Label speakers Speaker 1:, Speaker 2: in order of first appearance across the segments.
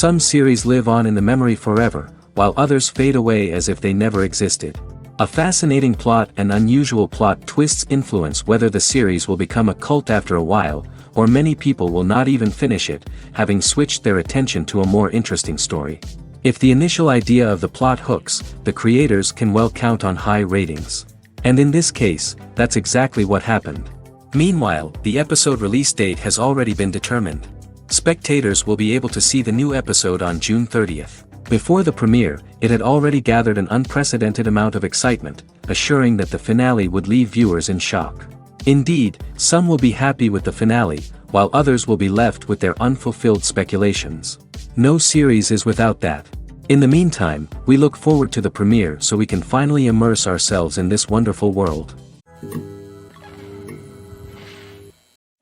Speaker 1: Some series live on in the memory forever, while others fade away as if they never existed. A fascinating plot and unusual plot twists influence whether the series will become a cult after a while, or many people will not even finish it, having switched their attention to a more interesting story. If the initial idea of the plot hooks, the creators can well count on high ratings. And in this case, that's exactly what happened. Meanwhile, the episode release date has already been determined. Spectators will be able to see the new episode on June 30th. Before the premiere, it had already gathered an unprecedented amount of excitement, assuring that the finale would leave viewers in shock. Indeed, some will be happy with the finale, while others will be left with their unfulfilled speculations. No series is without that. In the meantime, we look forward to the premiere so we can finally immerse ourselves in this wonderful world.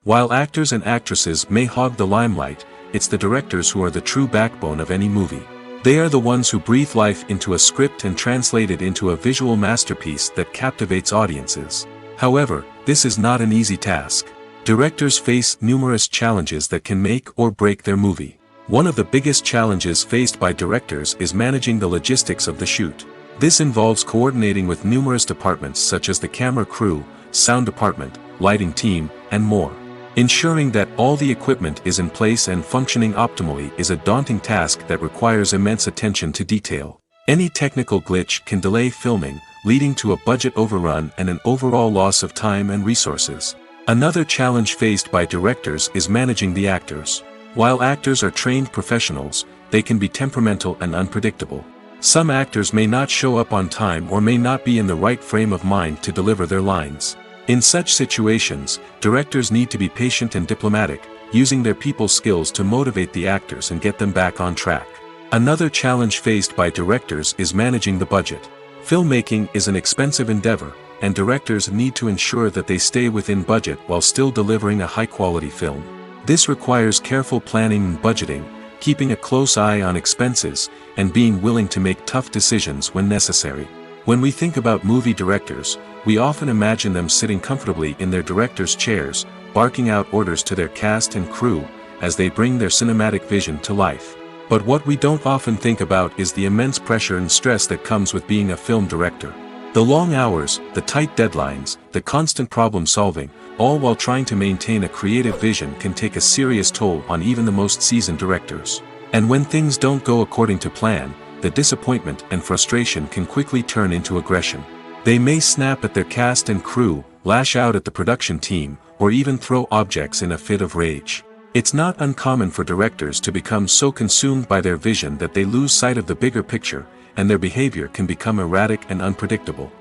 Speaker 1: While actors and actresses may hog the limelight, it's the directors who are the true backbone of any movie. They are the ones who breathe life into a script and translate it into a visual masterpiece that captivates audiences. However, this is not an easy task. Directors face numerous challenges that can make or break their movie. One of the biggest challenges faced by directors is managing the logistics of the shoot. This involves coordinating with numerous departments such as the camera crew, sound department, lighting team, and more. Ensuring that all the equipment is in place and functioning optimally is a daunting task that requires immense attention to detail. Any technical glitch can delay filming, leading to a budget overrun and an overall loss of time and resources. Another challenge faced by directors is managing the actors. While actors are trained professionals, they can be temperamental and unpredictable. Some actors may not show up on time or may not be in the right frame of mind to deliver their lines. In such situations, directors need to be patient and diplomatic, using their people skills to motivate the actors and get them back on track. Another challenge faced by directors is managing the budget. Filmmaking is an expensive endeavor, and directors need to ensure that they stay within budget while still delivering a high-quality film. This requires careful planning and budgeting, keeping a close eye on expenses, and being willing to make tough decisions when necessary. When we think about movie directors, we often imagine them sitting comfortably in their director's chairs, barking out orders to their cast and crew, as they bring their cinematic vision to life. But what we don't often think about is the immense pressure and stress that comes with being a film director. The long hours, the tight deadlines, the constant problem solving, all while trying to maintain a creative vision can take a serious toll on even the most seasoned directors. And when things don't go according to plan, the disappointment and frustration can quickly turn into aggression. They may snap at their cast and crew, lash out at the production team, or even throw objects in a fit of rage. It's not uncommon for directors to become so consumed by their vision that they lose sight of the bigger picture, and their behavior can become erratic and unpredictable.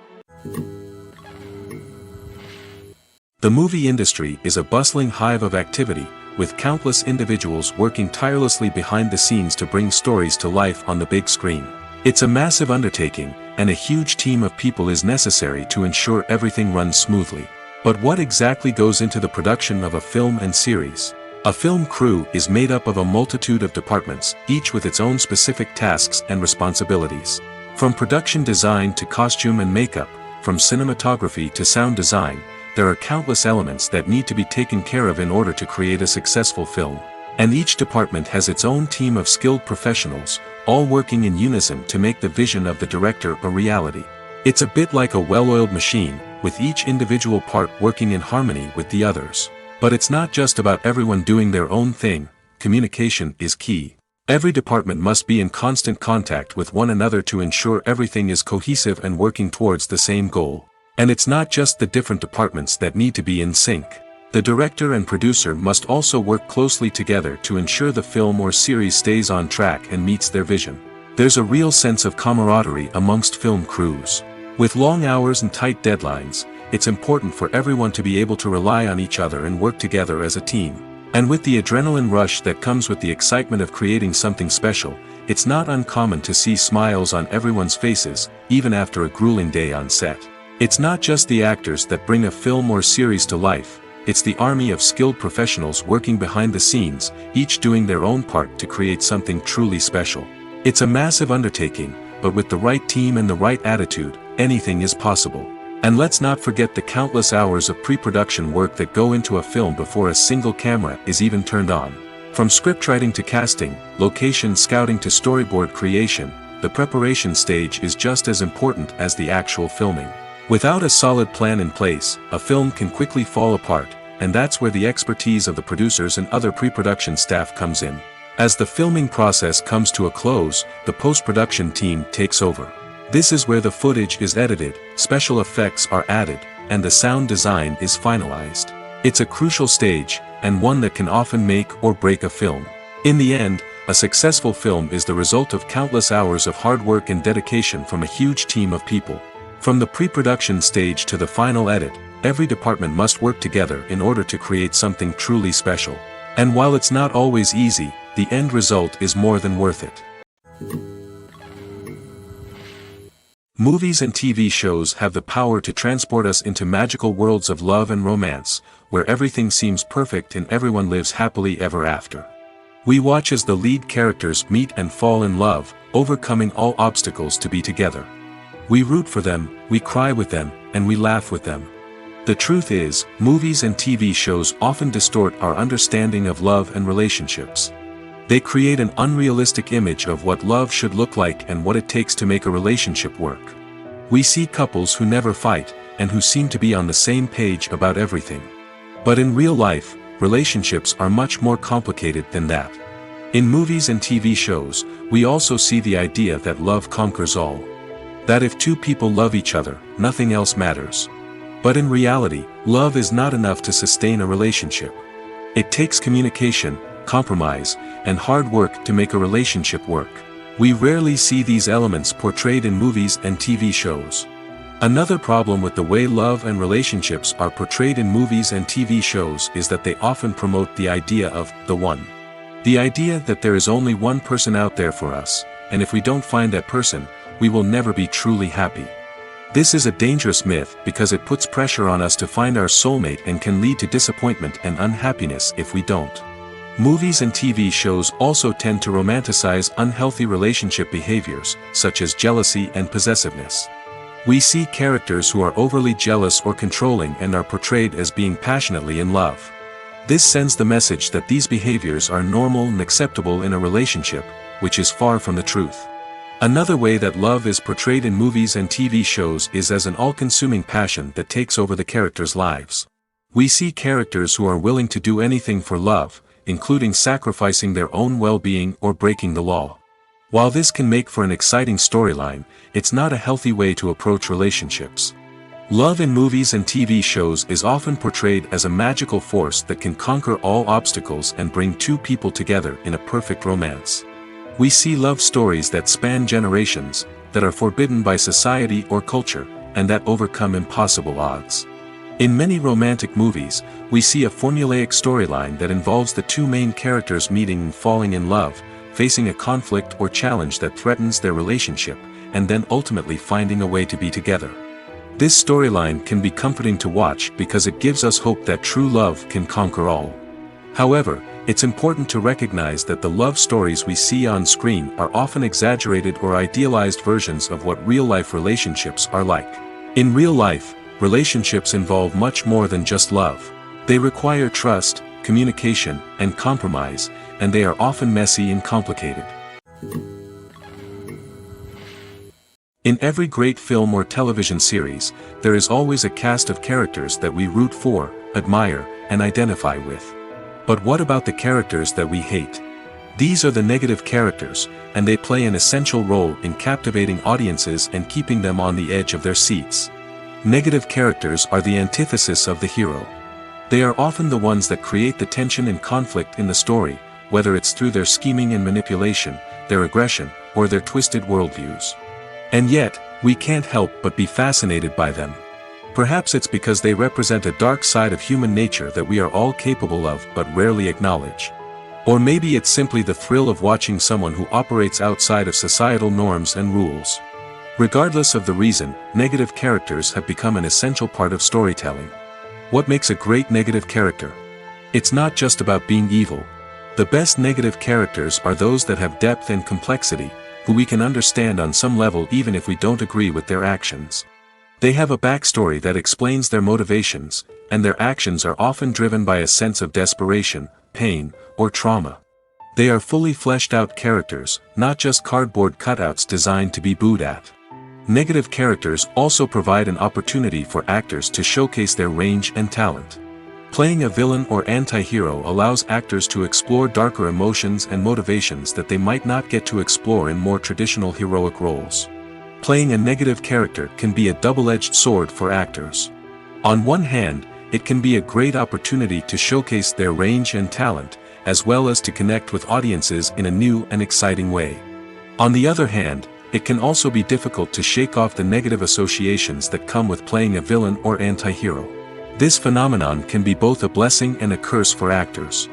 Speaker 1: The movie industry is a bustling hive of activity, with countless individuals working tirelessly behind the scenes to bring stories to life on the big screen. It's a massive undertaking, and a huge team of people is necessary to ensure everything runs smoothly. But what exactly goes into the production of a film and series? A film crew is made up of a multitude of departments, each with its own specific tasks and responsibilities. From production design to costume and makeup, from cinematography to sound design, there are countless elements that need to be taken care of in order to create a successful film. And each department has its own team of skilled professionals, all working in unison to make the vision of the director a reality. It's a bit like a well-oiled machine, with each individual part working in harmony with the others. But it's not just about everyone doing their own thing, communication is key. Every department must be in constant contact with one another to ensure everything is cohesive and working towards the same goal. And it's not just the different departments that need to be in sync. The director and producer must also work closely together to ensure the film or series stays on track and meets their vision. There's a real sense of camaraderie amongst film crews. With long hours and tight deadlines, it's important for everyone to be able to rely on each other and work together as a team. And with the adrenaline rush that comes with the excitement of creating something special, it's not uncommon to see smiles on everyone's faces, even after a grueling day on set. It's not just the actors that bring a film or series to life, it's the army of skilled professionals working behind the scenes, each doing their own part to create something truly special. It's a massive undertaking, but with the right team and the right attitude, anything is possible. And let's not forget the countless hours of pre-production work that go into a film before a single camera is even turned on. From scriptwriting to casting, location scouting to storyboard creation, the preparation stage is just as important as the actual filming. Without a solid plan in place, a film can quickly fall apart, and that's where the expertise of the producers and other pre-production staff comes in. As the filming process comes to a close, the post-production team takes over. This is where the footage is edited, special effects are added, and the sound design is finalized. It's a crucial stage, and one that can often make or break a film. In the end, a successful film is the result of countless hours of hard work and dedication from a huge team of people. From the pre-production stage to the final edit, every department must work together in order to create something truly special. And while it's not always easy, the end result is more than worth it. Movies and TV shows have the power to transport us into magical worlds of love and romance, where everything seems perfect and everyone lives happily ever after. We watch as the lead characters meet and fall in love, overcoming all obstacles to be together. We root for them, we cry with them, and we laugh with them. The truth is, movies and TV shows often distort our understanding of love and relationships. They create an unrealistic image of what love should look like and what it takes to make a relationship work. We see couples who never fight, and who seem to be on the same page about everything. But in real life, relationships are much more complicated than that. In movies and TV shows, we also see the idea that love conquers all. That if two people love each other, nothing else matters. But in reality, love is not enough to sustain a relationship. It takes communication, compromise, and hard work to make a relationship work. We rarely see these elements portrayed in movies and TV shows. Another problem with the way love and relationships are portrayed in movies and TV shows is that they often promote the idea of the one. The idea that there is only one person out there for us, and if we don't find that person, we will never be truly happy. This is a dangerous myth because it puts pressure on us to find our soulmate and can lead to disappointment and unhappiness if we don't. Movies and TV shows also tend to romanticize unhealthy relationship behaviors, such as jealousy and possessiveness. We see characters who are overly jealous or controlling and are portrayed as being passionately in love. This sends the message that these behaviors are normal and acceptable in a relationship, which is far from the truth. Another way that love is portrayed in movies and TV shows is as an all-consuming passion that takes over the characters' lives. We see characters who are willing to do anything for love, including sacrificing their own well-being or breaking the law. While this can make for an exciting storyline, it's not a healthy way to approach relationships. Love in movies and TV shows is often portrayed as a magical force that can conquer all obstacles and bring two people together in a perfect romance. We see love stories that span generations, that are forbidden by society or culture, and that overcome impossible odds. In many romantic movies, we see a formulaic storyline that involves the two main characters meeting and falling in love, facing a conflict or challenge that threatens their relationship, and then ultimately finding a way to be together. This storyline can be comforting to watch because it gives us hope that true love can conquer all. However, it's important to recognize that the love stories we see on screen are often exaggerated or idealized versions of what real-life relationships are like. In real life, relationships involve much more than just love. They require trust, communication, and compromise, and they are often messy and complicated. In every great film or television series, there is always a cast of characters that we root for, admire, and identify with. But what about the characters that we hate? These are the negative characters, and they play an essential role in captivating audiences and keeping them on the edge of their seats. Negative characters are the antithesis of the hero. They are often the ones that create the tension and conflict in the story, whether it's through their scheming and manipulation, their aggression, or their twisted worldviews. And yet, we can't help but be fascinated by them. Perhaps it's because they represent a dark side of human nature that we are all capable of but rarely acknowledge. Or maybe it's simply the thrill of watching someone who operates outside of societal norms and rules. Regardless of the reason, negative characters have become an essential part of storytelling. What makes a great negative character? It's not just about being evil. The best negative characters are those that have depth and complexity, who we can understand on some level even if we don't agree with their actions. They have a backstory that explains their motivations, and their actions are often driven by a sense of desperation, pain, or trauma. They are fully fleshed out characters, not just cardboard cutouts designed to be booed at. Negative characters also provide an opportunity for actors to showcase their range and talent. Playing a villain or anti-hero allows actors to explore darker emotions and motivations that they might not get to explore in more traditional heroic roles. Playing a negative character can be a double-edged sword for actors. On one hand, it can be a great opportunity to showcase their range and talent, as well as to connect with audiences in a new and exciting way. On the other hand, it can also be difficult to shake off the negative associations that come with playing a villain or anti-hero. This phenomenon can be both a blessing and a curse for actors.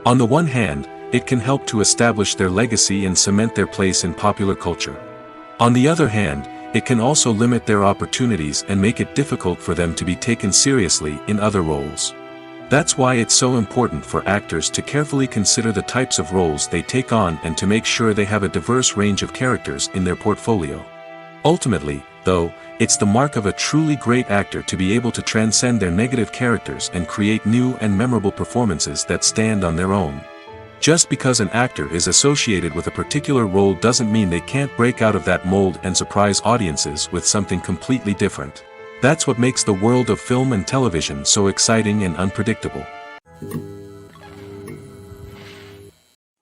Speaker 1: On the one hand, it can help to establish their legacy and cement their place in popular culture. On the other hand, it can also limit their opportunities and make it difficult for them to be taken seriously in other roles. That's why it's so important for actors to carefully consider the types of roles they take on and to make sure they have a diverse range of characters in their portfolio. Ultimately, though, it's the mark of a truly great actor to be able to transcend their negative characters and create new and memorable performances that stand on their own. Just because an actor is associated with a particular role doesn't mean they can't break out of that mold and surprise audiences with something completely different. That's what makes the world of film and television so exciting and unpredictable.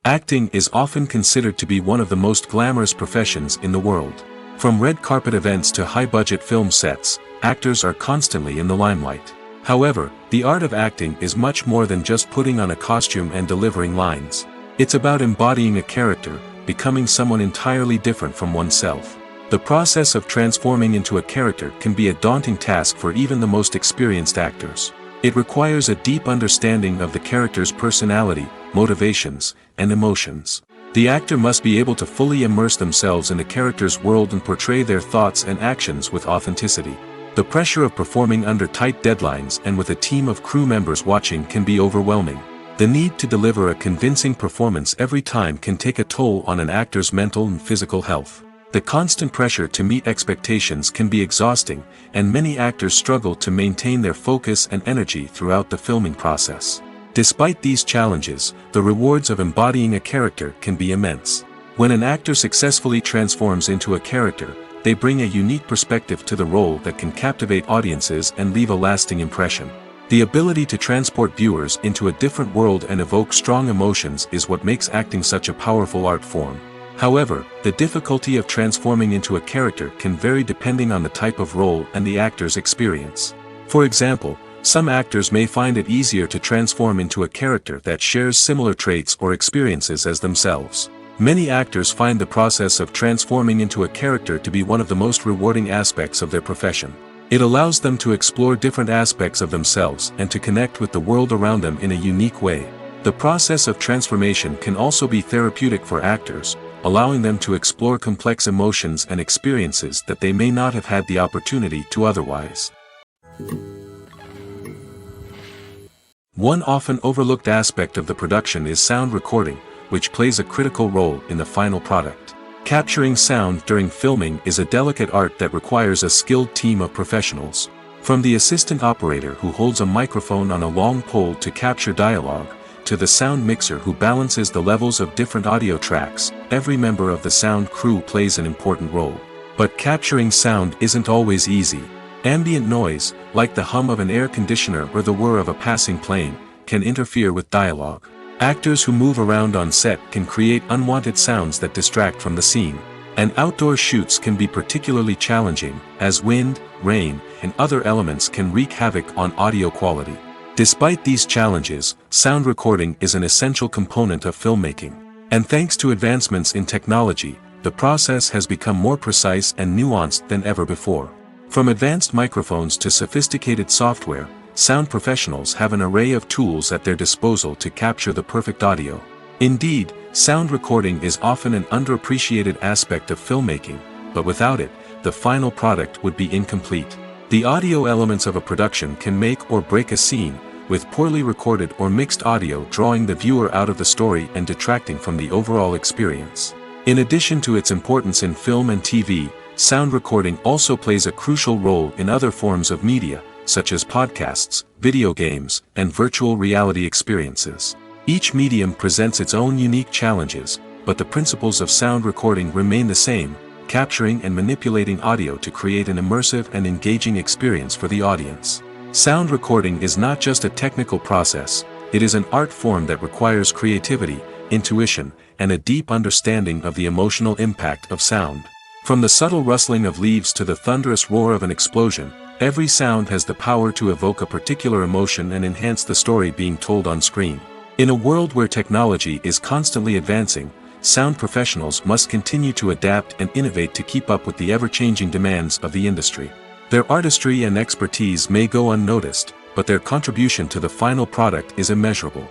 Speaker 1: Acting is often considered to be one of the most glamorous professions in the world. From red carpet events to high-budget film sets, actors are constantly in the limelight. However, the art of acting is much more than just putting on a costume and delivering lines. It's about embodying a character, becoming someone entirely different from oneself. The process of transforming into a character can be a daunting task for even the most experienced actors. It requires a deep understanding of the character's personality, motivations, and emotions. The actor must be able to fully immerse themselves in the character's world and portray their thoughts and actions with authenticity. The pressure of performing under tight deadlines and with a team of crew members watching can be overwhelming. The need to deliver a convincing performance every time can take a toll on an actor's mental and physical health. The constant pressure to meet expectations can be exhausting, and many actors struggle to maintain their focus and energy throughout the filming process. Despite these challenges, the rewards of embodying a character can be immense. When an actor successfully transforms into a character, they bring a unique perspective to the role that can captivate audiences and leave a lasting impression. The ability to transport viewers into a different world and evoke strong emotions is what makes acting such a powerful art form. However, the difficulty of transforming into a character can vary depending on the type of role and the actor's experience. For example, some actors may find it easier to transform into a character that shares similar traits or experiences as themselves. Many actors find the process of transforming into a character to be one of the most rewarding aspects of their profession. It allows them to explore different aspects of themselves and to connect with the world around them in a unique way. The process of transformation can also be therapeutic for actors, allowing them to explore complex emotions and experiences that they may not have had the opportunity to otherwise. One often overlooked aspect of the production is sound recording, which plays a critical role in the final product. Capturing sound during filming is a delicate art that requires a skilled team of professionals. From the assistant operator who holds a microphone on a long pole to capture dialogue, to the sound mixer who balances the levels of different audio tracks, every member of the sound crew plays an important role. But capturing sound isn't always easy. Ambient noise, like the hum of an air conditioner or the whir of a passing plane, can interfere with dialogue. Actors who move around on set can create unwanted sounds that distract from the scene. And outdoor shoots can be particularly challenging, as wind, rain, and other elements can wreak havoc on audio quality. Despite these challenges, sound recording is an essential component of filmmaking. And thanks to advancements in technology, the process has become more precise and nuanced than ever before. From advanced microphones to sophisticated software, sound professionals have an array of tools at their disposal to capture the perfect audio. Indeed, sound recording is often an underappreciated aspect of filmmaking, but without it, the final product would be incomplete. The audio elements of a production can make or break a scene, with poorly recorded or mixed audio drawing the viewer out of the story and detracting from the overall experience. In addition to its importance in film and TV, sound recording also plays a crucial role in other forms of media, such as podcasts, video games, and virtual reality experiences. Each medium presents its own unique challenges, but the principles of sound recording remain the same, capturing and manipulating audio to create an immersive and engaging experience for the audience. Sound recording is not just a technical process, it is an art form that requires creativity, intuition, and a deep understanding of the emotional impact of sound. From the subtle rustling of leaves to the thunderous roar of an explosion, every sound has the power to evoke a particular emotion and enhance the story being told on screen. In a world where technology is constantly advancing, sound professionals must continue to adapt and innovate to keep up with the ever-changing demands of the industry. Their artistry and expertise may go unnoticed, but their contribution to the final product is immeasurable.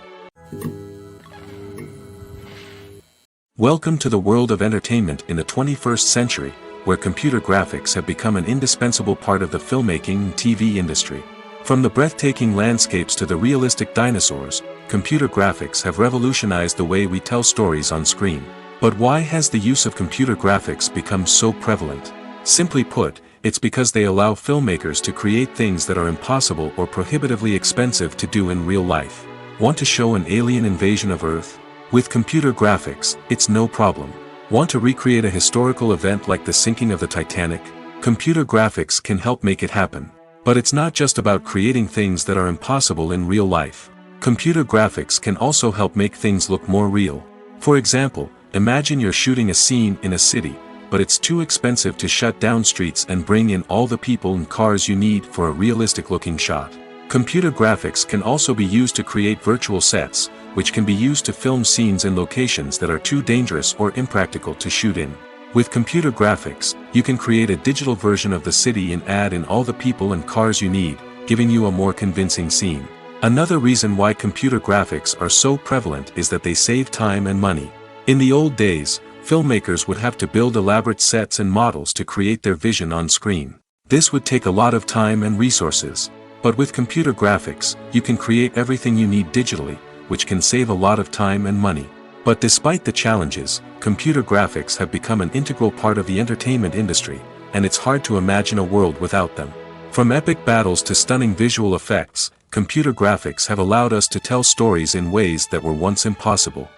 Speaker 1: Welcome to the world of entertainment in the 21st century, where computer graphics have become an indispensable part of the filmmaking and TV industry. From the breathtaking landscapes to the realistic dinosaurs, computer graphics have revolutionized the way we tell stories on screen. But why has the use of computer graphics become so prevalent? Simply put, it's because they allow filmmakers to create things that are impossible or prohibitively expensive to do in real life. Want to show an alien invasion of Earth? With computer graphics, it's no problem. Want to recreate a historical event like the sinking of the Titanic? Computer graphics can help make it happen. But it's not just about creating things that are impossible in real life. Computer graphics can also help make things look more real. For example, imagine you're shooting a scene in a city, but it's too expensive to shut down streets and bring in all the people and cars you need for a realistic-looking shot. Computer graphics can also be used to create virtual sets, which can be used to film scenes in locations that are too dangerous or impractical to shoot in. With computer graphics, you can create a digital version of the city and add in all the people and cars you need, giving you a more convincing scene. Another reason why computer graphics are so prevalent is that they save time and money. In the old days, filmmakers would have to build elaborate sets and models to create their vision on screen. This would take a lot of time and resources. But with computer graphics, you can create everything you need digitally, which can save a lot of time and money. But despite the challenges, computer graphics have become an integral part of the entertainment industry, and it's hard to imagine a world without them. From epic battles to stunning visual effects, computer graphics have allowed us to tell stories in ways that were once impossible.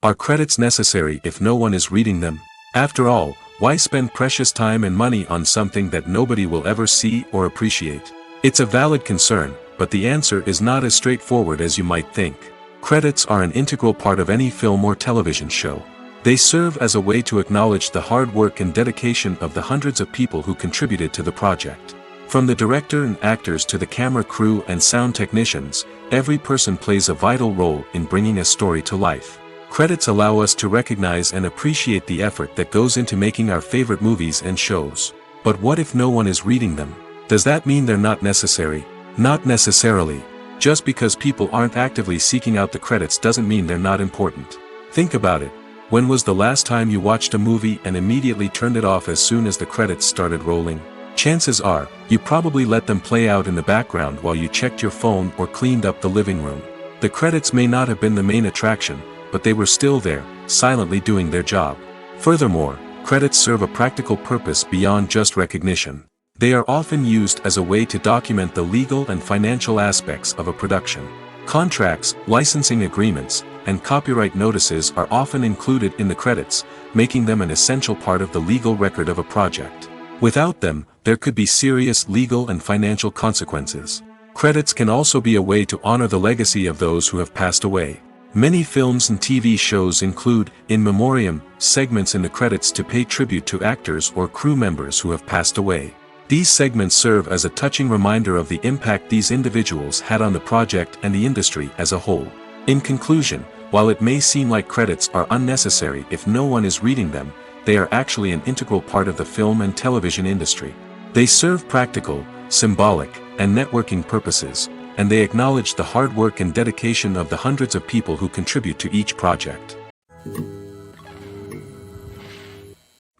Speaker 1: Are credits necessary if no one is reading them? After all, why spend precious time and money on something that nobody will ever see or appreciate? It's a valid concern, but the answer is not as straightforward as you might think. Credits are an integral part of any film or television show. They serve as a way to acknowledge the hard work and dedication of the hundreds of people who contributed to the project. From the director and actors to the camera crew and sound technicians, every person plays a vital role in bringing a story to life. Credits allow us to recognize and appreciate the effort that goes into making our favorite movies and shows. But what if no one is reading them? Does that mean they're not necessary? Not necessarily. Just because people aren't actively seeking out the credits doesn't mean they're not important. Think about it. When was the last time you watched a movie and immediately turned it off as soon as the credits started rolling? Chances are, you probably let them play out in the background while you checked your phone or cleaned up the living room. The credits may not have been the main attraction, but they were still there, silently doing their job. Furthermore, credits serve a practical purpose beyond just recognition. They are often used as a way to document the legal and financial aspects of a production. Contracts, licensing agreements, and copyright notices are often included in the credits, making them an essential part of the legal record of a project. Without them, there could be serious legal and financial consequences. Credits can also be a way to honor the legacy of those who have passed away. Many films and TV shows include, in memoriam, segments in the credits to pay tribute to actors or crew members who have passed away. These segments serve as a touching reminder of the impact these individuals had on the project and the industry as a whole. In conclusion, while it may seem like credits are unnecessary if no one is reading them, they are actually an integral part of the film and television industry. They serve practical, symbolic, and networking purposes, and they acknowledge the hard work and dedication of the hundreds of people who contribute to each project.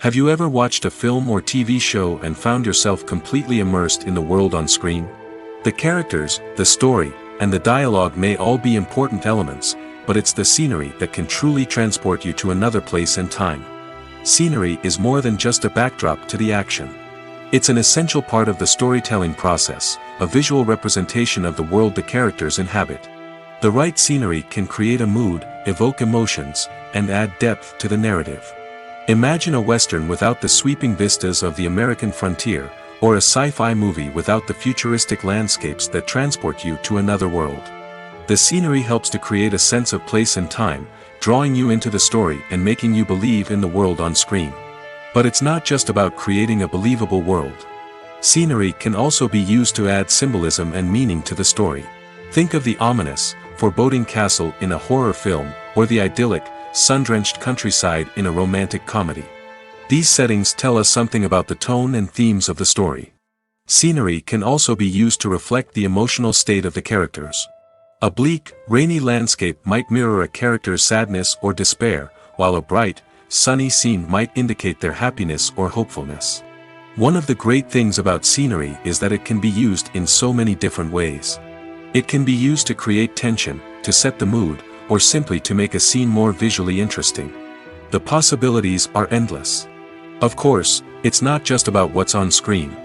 Speaker 1: Have you ever watched a film or TV show and found yourself completely immersed in the world on screen? The characters, the story, and the dialogue may all be important elements, but it's the scenery that can truly transport you to another place and time. Scenery is more than just a backdrop to the action. It's an essential part of the storytelling process, a visual representation of the world the characters inhabit. The right scenery can create a mood, evoke emotions, and add depth to the narrative. Imagine a Western without the sweeping vistas of the American frontier, or a sci-fi movie without the futuristic landscapes that transport you to another world. The scenery helps to create a sense of place and time, drawing you into the story and making you believe in the world on screen. But it's not just about creating a believable world. Scenery can also be used to add symbolism and meaning to the story. Think of the ominous, foreboding castle in a horror film, or the idyllic, sun-drenched countryside in a romantic comedy. These settings tell us something about the tone and themes of the story. Scenery can also be used to reflect the emotional state of the characters. A bleak, rainy landscape might mirror a character's sadness or despair, while a bright, sunny scene might indicate their happiness or hopefulness. One of the great things about scenery is that it can be used in so many different ways. It can be used to create tension, to set the mood, or simply to make a scene more visually interesting. The possibilities are endless. Of course, it's not just about what's on screen.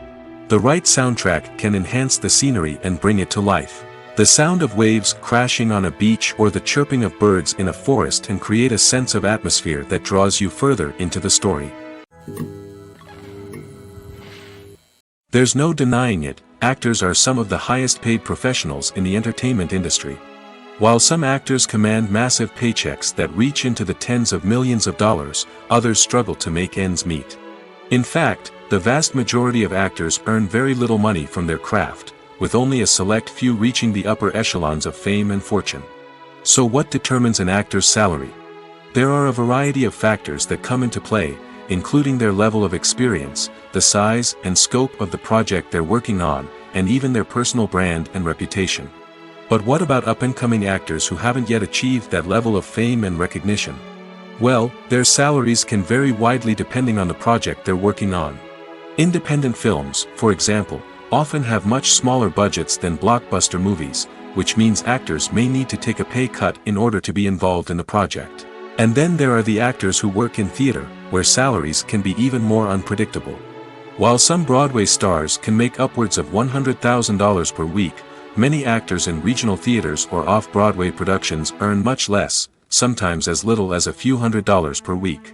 Speaker 1: The right soundtrack can enhance the scenery and bring it to life. The sound of waves crashing on a beach or the chirping of birds in a forest can create a sense of atmosphere that draws you further into the story. There's no denying it, actors are some of the highest paid professionals in the entertainment industry. While some actors command massive paychecks that reach into the tens of millions of dollars, others struggle to make ends meet. In fact, the vast majority of actors earn very little money from their craft, with only a select few reaching the upper echelons of fame and fortune. So what determines an actor's salary? There are a variety of factors that come into play, including their level of experience, the size and scope of the project they're working on, and even their personal brand and reputation. But what about up-and-coming actors who haven't yet achieved that level of fame and recognition? Well, their salaries can vary widely depending on the project they're working on. Independent films, for example, often have much smaller budgets than blockbuster movies, which means actors may need to take a pay cut in order to be involved in the project. And then there are the actors who work in theater, where salaries can be even more unpredictable. While some Broadway stars can make upwards of $100,000 per week, many actors in regional theaters or off-Broadway productions earn much less, sometimes as little as a few $100s per week.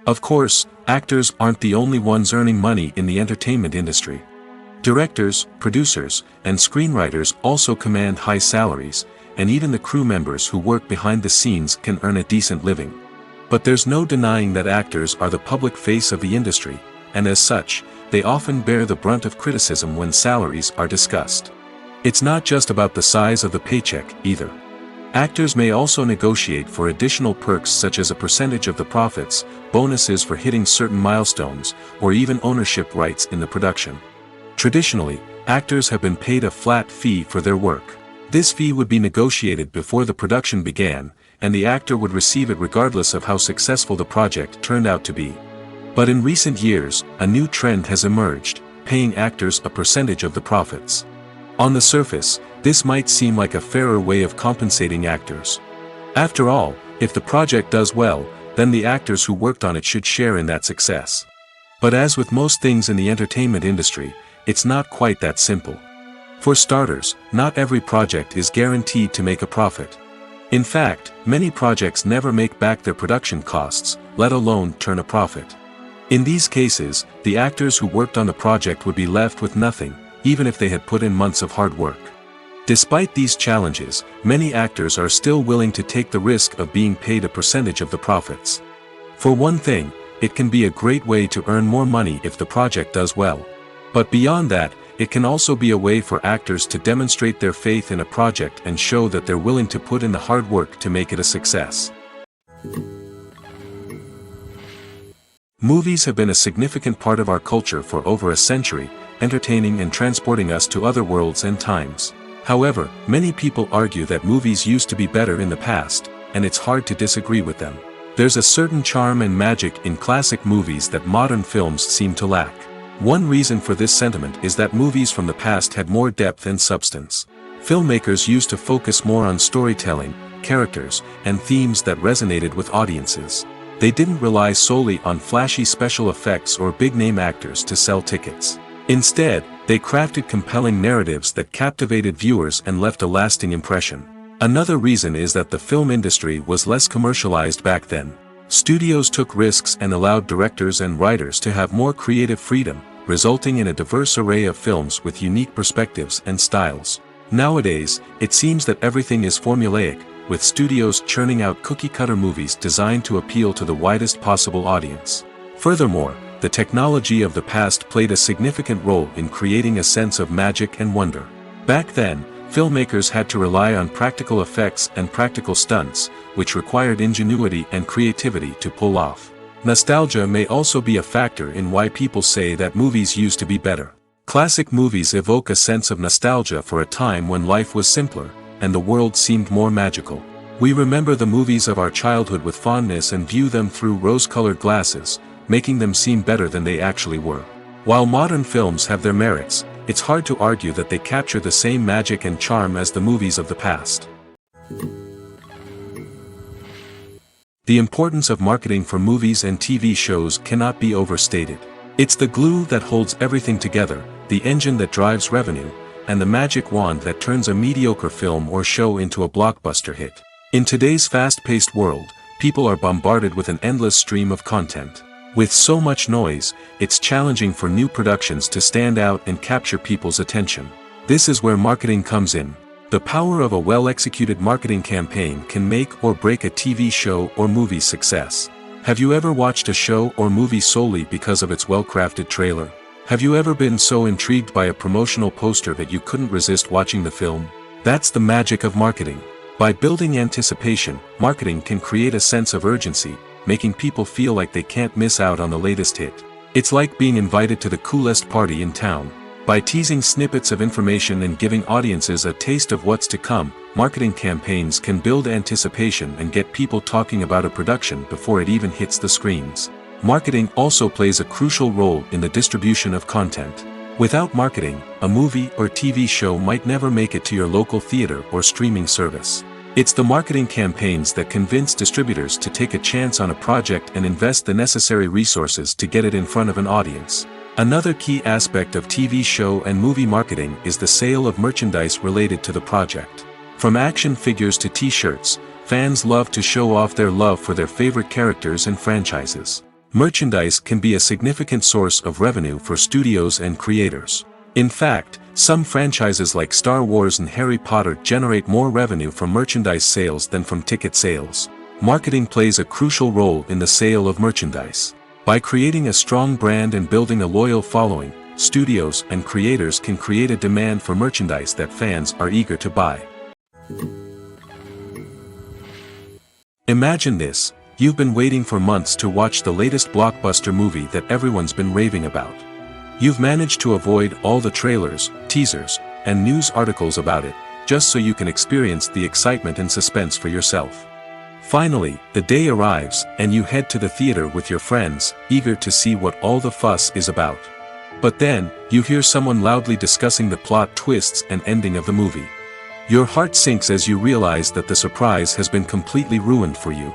Speaker 1: Of course, actors aren't the only ones earning money in the entertainment industry. Directors, producers, and screenwriters also command high salaries, and even the crew members who work behind the scenes can earn a decent living. But there's no denying that actors are the public face of the industry, and as such, they often bear the brunt of criticism when salaries are discussed. It's not just about the size of the paycheck, either. Actors may also negotiate for additional perks such as a percentage of the profits, bonuses for hitting certain milestones, or even ownership rights in the production. Traditionally, actors have been paid a flat fee for their work. This fee would be negotiated before the production began, and the actor would receive it regardless of how successful the project turned out to be. But in recent years, a new trend has emerged, paying actors a percentage of the profits. On the surface, this might seem like a fairer way of compensating actors. After all, if the project does well, then the actors who worked on it should share in that success. But as with most things in the entertainment industry, it's not quite that simple. For starters, not every project is guaranteed to make a profit. In fact, many projects never make back their production costs, let alone turn a profit. In these cases, the actors who worked on the project would be left with nothing, even if they had put in months of hard work. Despite these challenges, many actors are still willing to take the risk of being paid a percentage of the profits. For one thing, it can be a great way to earn more money if the project does well. But beyond that, it can also be a way for actors to demonstrate their faith in a project and show that they're willing to put in the hard work to make it a success. Movies have been a significant part of our culture for over a century, entertaining and transporting us to other worlds and times. However, many people argue that movies used to be better in the past, and it's hard to disagree with them. There's a certain charm and magic in classic movies that modern films seem to lack. One reason for this sentiment is that movies from the past had more depth and substance. Filmmakers used to focus more on storytelling, characters, and themes that resonated with audiences. They didn't rely solely on flashy special effects or big-name actors to sell tickets. Instead, they crafted compelling narratives that captivated viewers and left a lasting impression. Another reason is that the film industry was less commercialized back then. Studios took risks and allowed directors and writers to have more creative freedom, resulting in a diverse array of films with unique perspectives and styles. Nowadays, it seems that everything is formulaic, with studios churning out cookie-cutter movies designed to appeal to the widest possible audience. Furthermore, the technology of the past played a significant role in creating a sense of magic and wonder. Back then, filmmakers had to rely on practical effects and practical stunts, which required ingenuity and creativity to pull off. Nostalgia may also be a factor in why people say that movies used to be better. Classic movies evoke a sense of nostalgia for a time when life was simpler, and the world seemed more magical. We remember the movies of our childhood with fondness and view them through rose-colored glasses, making them seem better than they actually were. While modern films have their merits, it's hard to argue that they capture the same magic and charm as the movies of the past. The importance of marketing for movies and TV shows cannot be overstated. It's the glue that holds everything together, the engine that drives revenue, and the magic wand that turns a mediocre film or show into a blockbuster hit. In today's fast-paced world, people are bombarded with an endless stream of content. With so much noise, it's challenging for new productions to stand out and capture people's attention. This is where marketing comes in. The power of a well-executed marketing campaign can make or break a TV show or movie's success. Have you ever watched a show or movie solely because of its well-crafted trailer? Have you ever been so intrigued by a promotional poster that you couldn't resist watching the film? That's the magic of marketing. By building anticipation, marketing can create a sense of urgency, making people feel like they can't miss out on the latest hit. It's like being invited to the coolest party in town. By teasing snippets of information and giving audiences a taste of what's to come, marketing campaigns can build anticipation and get people talking about a production before it even hits the screens. Marketing also plays a crucial role in the distribution of content. Without marketing, a movie or TV show might never make it to your local theater or streaming service. It's the marketing campaigns that convince distributors to take a chance on a project and invest the necessary resources to get it in front of an audience. Another key aspect of TV show and movie marketing is the sale of merchandise related to the project. From action figures to t-shirts, fans love to show off their love for their favorite characters and franchises. Merchandise can be a significant source of revenue for studios and creators. In fact, some franchises like Star Wars and Harry Potter generate more revenue from merchandise sales than from ticket sales. Marketing plays a crucial role in the sale of merchandise. By creating a strong brand and building a loyal following, studios and creators can create a demand for merchandise that fans are eager to buy. Imagine this. You've been waiting for months to watch the latest blockbuster movie that everyone's been raving about. You've managed to avoid all the trailers, teasers, and news articles about it, just so you can experience the excitement and suspense for yourself. Finally, the day arrives, and you head to the theater with your friends, eager to see what all the fuss is about. But then, you hear someone loudly discussing the plot twists and ending of the movie. Your heart sinks as you realize that the surprise has been completely ruined for you.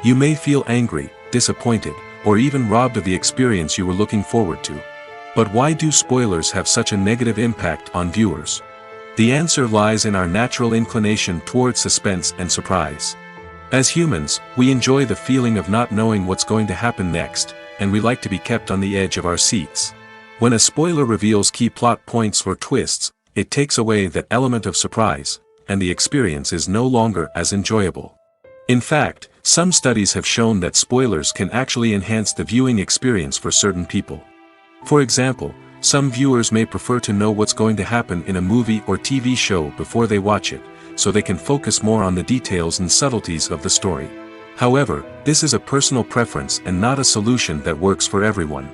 Speaker 1: You may feel angry, disappointed, or even robbed of the experience you were looking forward to. But why do spoilers have such a negative impact on viewers? The answer lies in our natural inclination toward suspense and surprise. As humans, we enjoy the feeling of not knowing what's going to happen next, and we like to be kept on the edge of our seats. When a spoiler reveals key plot points or twists, it takes away that element of surprise, and the experience is no longer as enjoyable. In fact, some studies have shown that spoilers can actually enhance the viewing experience for certain people. For example, some viewers may prefer to know what's going to happen in a movie or TV show before they watch it, so they can focus more on the details and subtleties of the story. However, this is a personal preference and not a solution that works for everyone.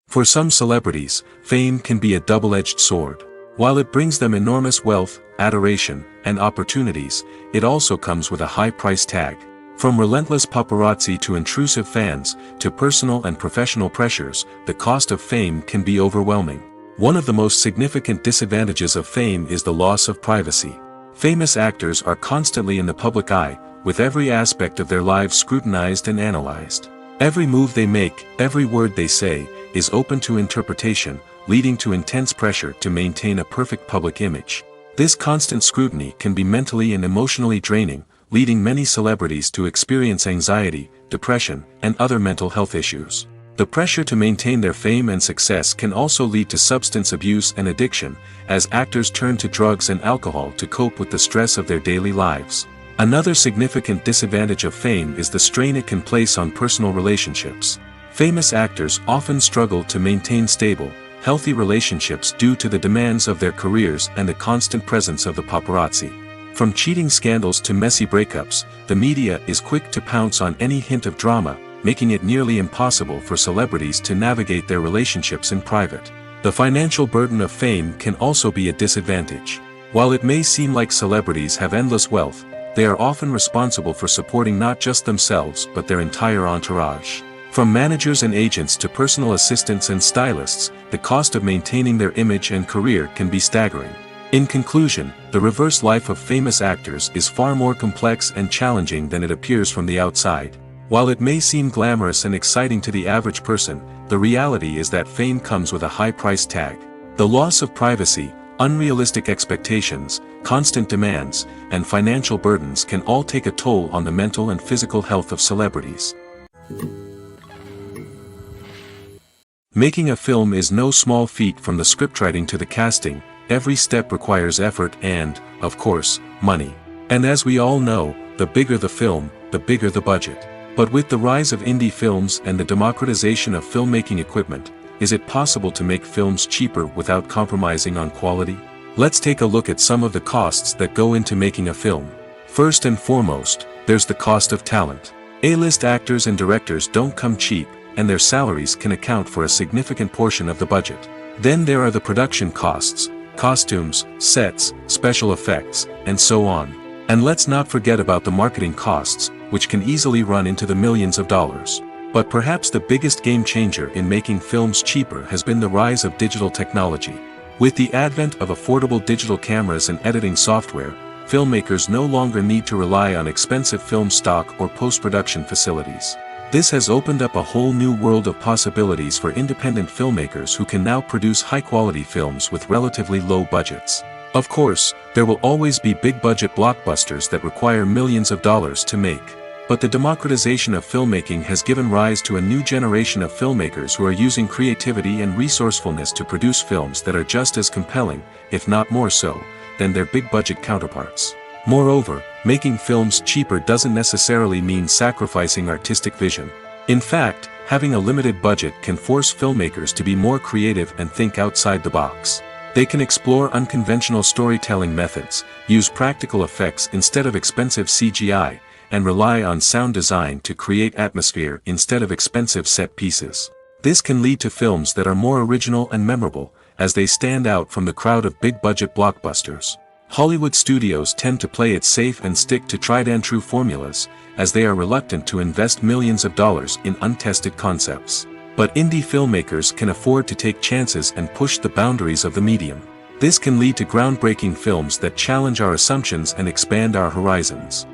Speaker 1: For some celebrities, fame can be a double-edged sword. While it brings them enormous wealth, adoration, and opportunities, it also comes with a high price tag. From relentless paparazzi to intrusive fans, to personal and professional pressures, the cost of fame can be overwhelming. One of the most significant disadvantages of fame is the loss of privacy. Famous actors are constantly in the public eye, with every aspect of their lives scrutinized and analyzed. Every move they make, every word they say, is open to interpretation, leading to intense pressure to maintain a perfect public image. This constant scrutiny can be mentally and emotionally draining, leading many celebrities to experience anxiety, depression, and other mental health issues. The pressure to maintain their fame and success can also lead to substance abuse and addiction, as actors turn to drugs and alcohol to cope with the stress of their daily lives. Another significant disadvantage of fame is the strain it can place on personal relationships. Famous actors often struggle to maintain stable, healthy relationships due to the demands of their careers and the constant presence of the paparazzi. From cheating scandals to messy breakups, the media is quick to pounce on any hint of drama, making it nearly impossible for celebrities to navigate their relationships in private. The financial burden of fame can also be a disadvantage. While it may seem like celebrities have endless wealth, they are often responsible for supporting not just themselves but their entire entourage. From managers and agents to personal assistants and stylists, the cost of maintaining their image and career can be staggering. In conclusion, the reverse life of famous actors is far more complex and challenging than it appears from the outside. While it may seem glamorous and exciting to the average person, the reality is that fame comes with a high price tag. The loss of privacy, unrealistic expectations, constant demands, and financial burdens can all take a toll on the mental and physical health of celebrities. Making a film is no small feat. From the scriptwriting to the casting, every step requires effort and, of course, money. And as we all know, the bigger the film, the bigger the budget. But with the rise of indie films and the democratization of filmmaking equipment, is it possible to make films cheaper without compromising on quality? Let's take a look at some of the costs that go into making a film. First and foremost, there's the cost of talent. A-list actors and directors don't come cheap, and their salaries can account for a significant portion of the budget. Then there are the production costs, costumes, sets, special effects, and so on. And let's not forget about the marketing costs, which can easily run into the millions of dollars. But perhaps the biggest game changer in making films cheaper has been the rise of digital technology. With the advent of affordable digital cameras and editing software, filmmakers no longer need to rely on expensive film stock or post-production facilities. This has opened up a whole new world of possibilities for independent filmmakers who can now produce high-quality films with relatively low budgets. Of course, there will always be big-budget blockbusters that require millions of dollars to make. But the democratization of filmmaking has given rise to a new generation of filmmakers who are using creativity and resourcefulness to produce films that are just as compelling, if not more so, than their big-budget counterparts. Moreover, making films cheaper doesn't necessarily mean sacrificing artistic vision. In fact, having a limited budget can force filmmakers to be more creative and think outside the box. They can explore unconventional storytelling methods, use practical effects instead of expensive CGI, and rely on sound design to create atmosphere instead of expensive set pieces. This can lead to films that are more original and memorable, as they stand out from the crowd of big-budget blockbusters. Hollywood studios tend to play it safe and stick to tried-and-true formulas, as they are reluctant to invest millions of dollars in untested concepts. But indie filmmakers can afford to take chances and push the boundaries of the medium. This can lead to groundbreaking films that challenge our assumptions and expand our horizons.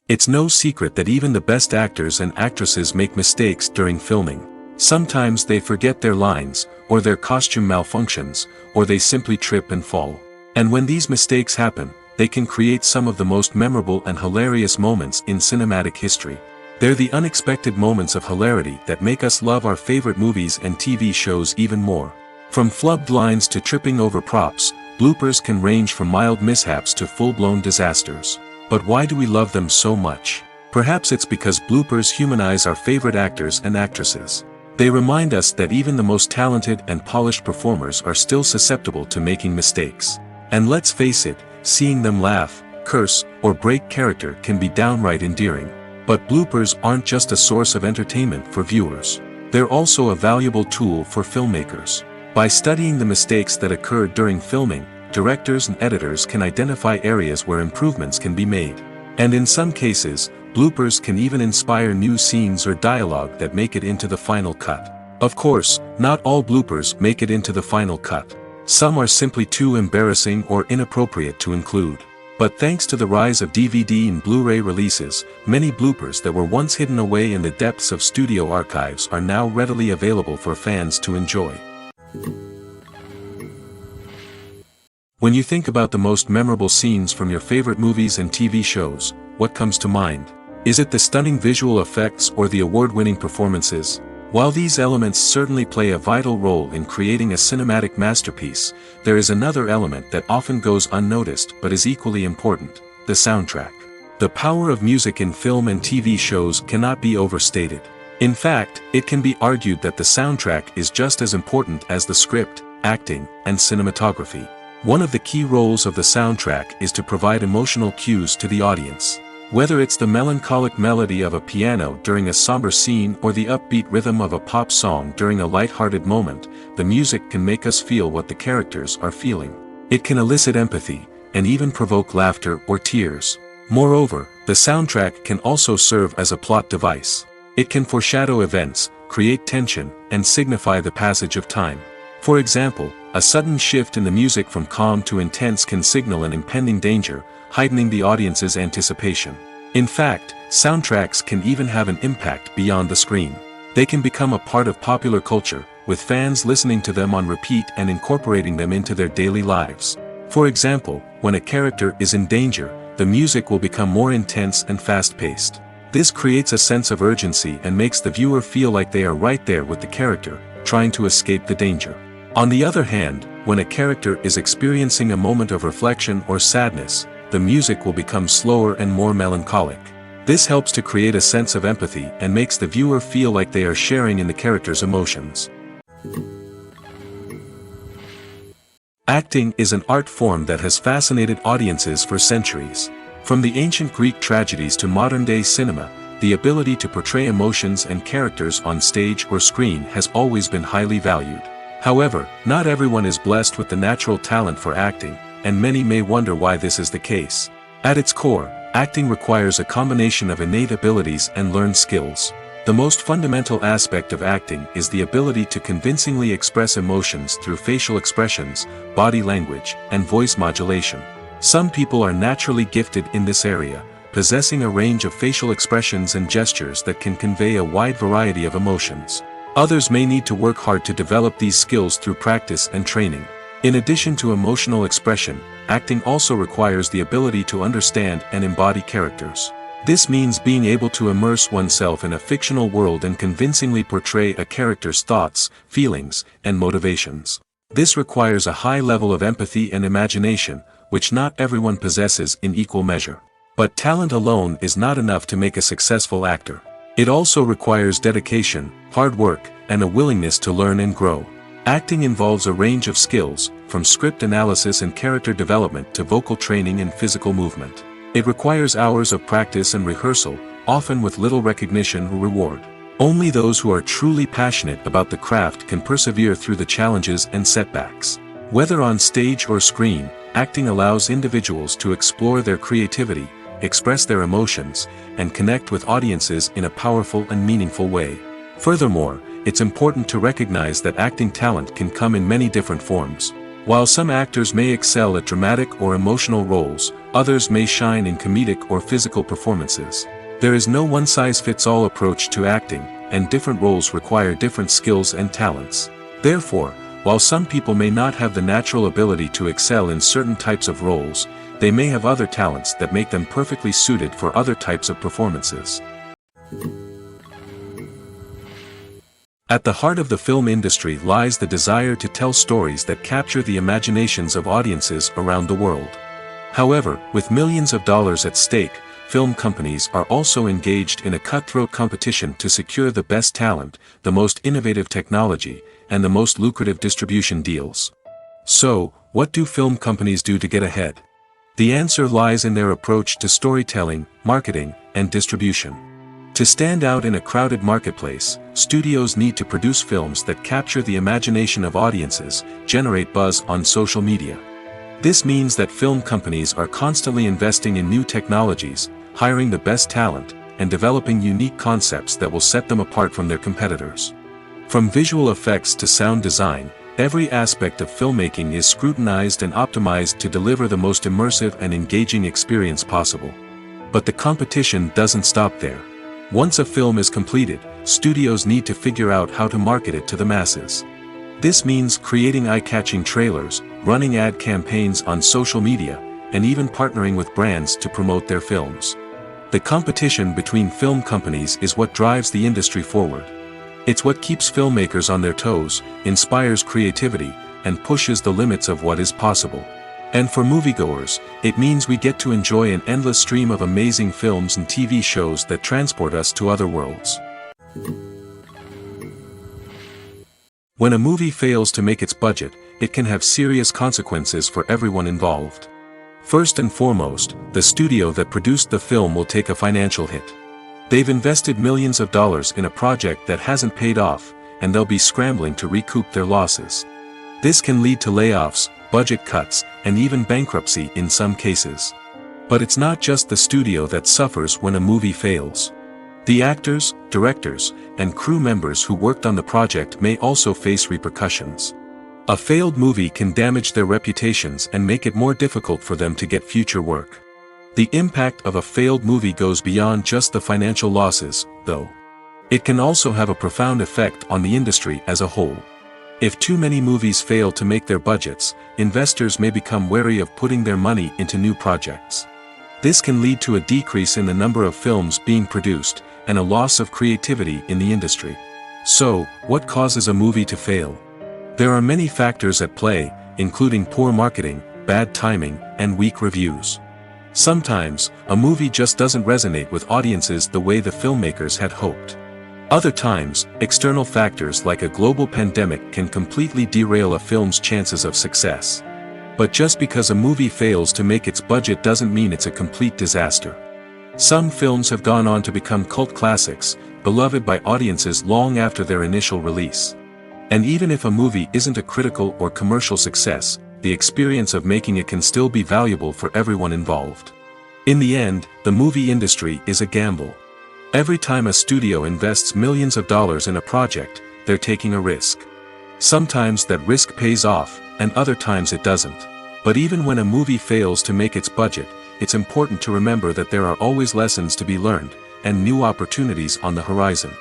Speaker 1: It's no secret that even the best actors and actresses make mistakes during filming. Sometimes they forget their lines, or their costume malfunctions, or they simply trip and fall. And when these mistakes happen, they can create some of the most memorable and hilarious moments in cinematic history. They're the unexpected moments of hilarity that make us love our favorite movies and TV shows even more. From flubbed lines to tripping over props, bloopers can range from mild mishaps to full-blown disasters. But why do we love them so much? Perhaps it's because bloopers humanize our favorite actors and actresses. They remind us that even the most talented and polished performers are still susceptible to making mistakes. And let's face it, seeing them laugh, curse, or break character can be downright endearing. But bloopers aren't just a source of entertainment for viewers. They're also a valuable tool for filmmakers. By studying the mistakes that occurred during filming, directors and editors can identify areas where improvements can be made. And in some cases, bloopers can even inspire new scenes or dialogue that make it into the final cut. Of course, not all bloopers make it into the final cut. Some are simply too embarrassing or inappropriate to include. But thanks to the rise of DVD and Blu-ray releases, many bloopers that were once hidden away in the depths of studio archives are now readily available for fans to enjoy. When you think about the most memorable scenes from your favorite movies and TV shows, what comes to mind? Is it the stunning visual effects or the award-winning performances? While these elements certainly play a vital role in creating a cinematic masterpiece, there is another element that often goes unnoticed but is equally important: the soundtrack. The power of music in film and TV shows cannot be overstated. In fact, it can be argued that the soundtrack is just as important as the script, acting, and cinematography. One of the key roles of the soundtrack is to provide emotional cues to the audience. Whether it's the melancholic melody of a piano during a somber scene or the upbeat rhythm of a pop song during a light-hearted moment, the music can make us feel what the characters are feeling. It can elicit empathy, and even provoke laughter or tears. Moreover, the soundtrack can also serve as a plot device. It can foreshadow events, create tension, and signify the passage of time. For example, a sudden shift in the music from calm to intense can signal an impending danger, heightening the audience's anticipation. In fact, soundtracks can even have an impact beyond the screen. They can become a part of popular culture, with fans listening to them on repeat and incorporating them into their daily lives. For example, when a character is in danger, the music will become more intense and fast-paced. This creates a sense of urgency and makes the viewer feel like they are right there with the character, trying to escape the danger. On the other hand, when a character is experiencing a moment of reflection or sadness, the music will become slower and more melancholic. This helps to create a sense of empathy and makes the viewer feel like they are sharing in the character's emotions. Acting is an art form that has fascinated audiences for centuries. From the ancient Greek tragedies to modern-day cinema, the ability to portray emotions and characters on stage or screen has always been highly valued. However, not everyone is blessed with the natural talent for acting, and many may wonder why this is the case. At its core, acting requires a combination of innate abilities and learned skills. The most fundamental aspect of acting is the ability to convincingly express emotions through facial expressions, body language, and voice modulation. Some people are naturally gifted in this area, possessing a range of facial expressions and gestures that can convey a wide variety of emotions. Others may need to work hard to develop these skills through practice and training. In addition to emotional expression, acting also requires the ability to understand and embody characters. This means being able to immerse oneself in a fictional world and convincingly portray a character's thoughts, feelings, and motivations. This requires a high level of empathy and imagination, which not everyone possesses in equal measure. But talent alone is not enough to make a successful actor. It also requires dedication, hard work, and a willingness to learn and grow. Acting involves a range of skills, from script analysis and character development to vocal training and physical movement. It requires hours of practice and rehearsal, often with little recognition or reward. Only those who are truly passionate about the craft can persevere through the challenges and setbacks. Whether on stage or screen, acting allows individuals to explore their creativity, express their emotions, and connect with audiences in a powerful and meaningful way. Furthermore, it's important to recognize that acting talent can come in many different forms. While some actors may excel at dramatic or emotional roles, others may shine in comedic or physical performances. There is no one-size-fits-all approach to acting, and different roles require different skills and talents. Therefore, while some people may not have the natural ability to excel in certain types of roles, they may have other talents that make them perfectly suited for other types of performances. At the heart of the film industry lies the desire to tell stories that capture the imaginations of audiences around the world. However, with millions of dollars at stake, film companies are also engaged in a cutthroat competition to secure the best talent, the most innovative technology, and the most lucrative distribution deals. So, what do film companies do to get ahead? The answer lies in their approach to storytelling, marketing, and distribution. To stand out in a crowded marketplace, studios need to produce films that capture the imagination of audiences, generate buzz on social media. This means that film companies are constantly investing in new technologies, hiring the best talent, and developing unique concepts that will set them apart from their competitors. From visual effects to sound design, every aspect of filmmaking is scrutinized and optimized to deliver the most immersive and engaging experience possible. But the competition doesn't stop there. Once a film is completed, studios need to figure out how to market it to the masses. This means creating eye-catching trailers, running ad campaigns on social media, and even partnering with brands to promote their films. The competition between film companies is what drives the industry forward. It's what keeps filmmakers on their toes, inspires creativity, and pushes the limits of what is possible. And for moviegoers, it means we get to enjoy an endless stream of amazing films and TV shows that transport us to other worlds. When a movie fails to make its budget, it can have serious consequences for everyone involved. First and foremost, the studio that produced the film will take a financial hit. They've invested millions of dollars in a project that hasn't paid off, and they'll be scrambling to recoup their losses. This can lead to layoffs, budget cuts, and even bankruptcy in some cases. But it's not just the studio that suffers when a movie fails. The actors, directors, and crew members who worked on the project may also face repercussions. A failed movie can damage their reputations and make it more difficult for them to get future work. The impact of a failed movie goes beyond just the financial losses, though. It can also have a profound effect on the industry as a whole. If too many movies fail to make their budgets, investors may become wary of putting their money into new projects. This can lead to a decrease in the number of films being produced, and a loss of creativity in the industry. So, what causes a movie to fail? There are many factors at play, including poor marketing, bad timing, and weak reviews. Sometimes, a movie just doesn't resonate with audiences the way the filmmakers had hoped. Other times, external factors like a global pandemic can completely derail a film's chances of success. But just because a movie fails to make its budget doesn't mean it's a complete disaster. Some films have gone on to become cult classics, beloved by audiences long after their initial release. And even if a movie isn't a critical or commercial success, the experience of making it can still be valuable for everyone involved. In the end, the movie industry is a gamble. Every time a studio invests millions of dollars in a project, they're taking a risk. Sometimes that risk pays off, and other times it doesn't. But even when a movie fails to make its budget, it's important to remember that there are always lessons to be learned, and new opportunities on the horizon.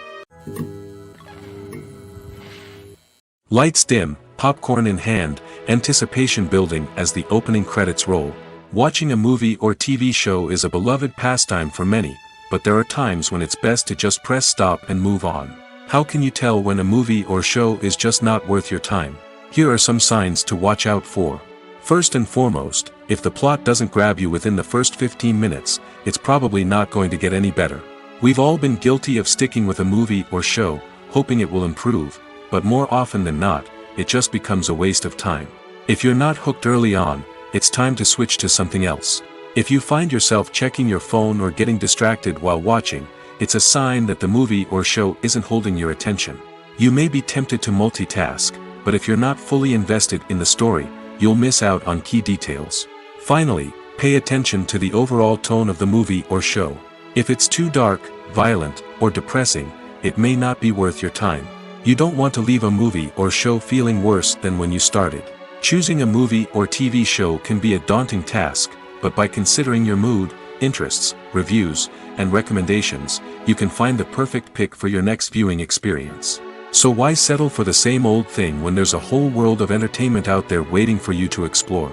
Speaker 1: Lights dim, popcorn in hand, anticipation building as the opening credits roll. Watching a movie or TV show is a beloved pastime for many, but there are times when it's best to just press stop and move on. How can you tell when a movie or show is just not worth your time? Here are some signs to watch out for. First and foremost, if the plot doesn't grab you within the first 15 minutes, it's probably not going to get any better. We've all been guilty of sticking with a movie or show, hoping it will improve, but more often than not, it just becomes a waste of time. If you're not hooked early on, it's time to switch to something else. If you find yourself checking your phone or getting distracted while watching, it's a sign that the movie or show isn't holding your attention. You may be tempted to multitask, but if you're not fully invested in the story, you'll miss out on key details. Finally, pay attention to the overall tone of the movie or show. If it's too dark, violent, or depressing, it may not be worth your time. You don't want to leave a movie or show feeling worse than when you started. Choosing a movie or TV show can be a daunting task, but by considering your mood, interests, reviews, and recommendations, you can find the perfect pick for your next viewing experience. So why settle for the same old thing when there's a whole world of entertainment out there waiting for you to explore?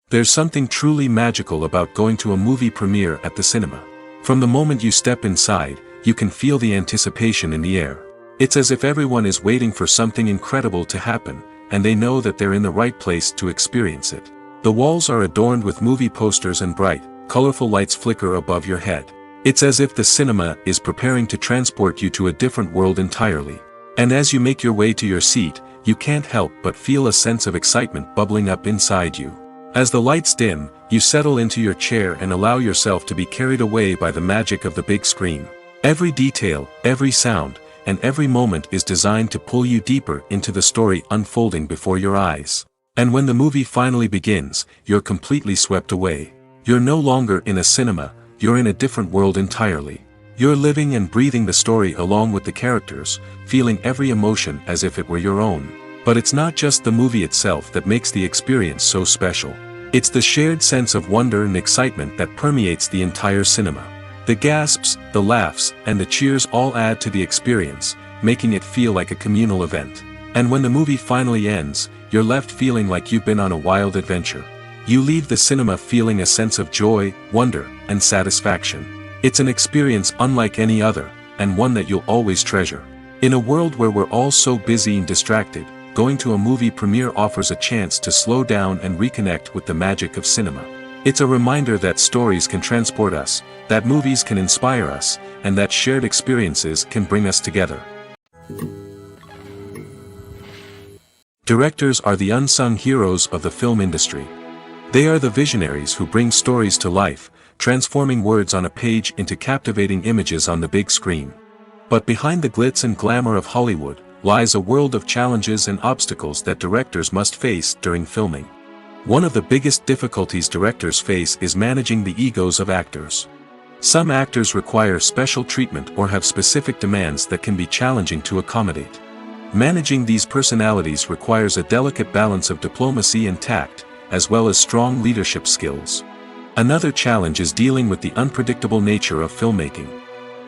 Speaker 1: There's something truly magical about going to a movie premiere at the cinema. From the moment you step inside, you can feel the anticipation in the air. It's as if everyone is waiting for something incredible to happen, and they know that they're in the right place to experience it. The walls are adorned with movie posters and bright, colorful lights flicker above your head. It's as if the cinema is preparing to transport you to a different world entirely. And as you make your way to your seat, you can't help but feel a sense of excitement bubbling up inside you. As the lights dim, you settle into your chair and allow yourself to be carried away by the magic of the big screen. Every detail, every sound, and every moment is designed to pull you deeper into the story unfolding before your eyes. And when the movie finally begins, you're completely swept away. You're no longer in a cinema, you're in a different world entirely. You're living and breathing the story along with the characters, feeling every emotion as if it were your own. But it's not just the movie itself that makes the experience so special. It's the shared sense of wonder and excitement that permeates the entire cinema. The gasps, the laughs, and the cheers all add to the experience, making it feel like a communal event. And when the movie finally ends, you're left feeling like you've been on a wild adventure. You leave the cinema feeling a sense of joy, wonder, and satisfaction. It's an experience unlike any other, and one that you'll always treasure. In a world where we're all so busy and distracted, going to a movie premiere offers a chance to slow down and reconnect with the magic of cinema. It's a reminder that stories can transport us, that movies can inspire us, and that shared experiences can bring us together. Directors are the unsung heroes of the film industry. They are the visionaries who bring stories to life, transforming words on a page into captivating images on the big screen. But behind the glitz and glamour of Hollywood, lies a world of challenges and obstacles that directors must face during filming. One of the biggest difficulties directors face is managing the egos of actors. Some actors require special treatment or have specific demands that can be challenging to accommodate. Managing these personalities requires a delicate balance of diplomacy and tact, as well as strong leadership skills. Another challenge is dealing with the unpredictable nature of filmmaking.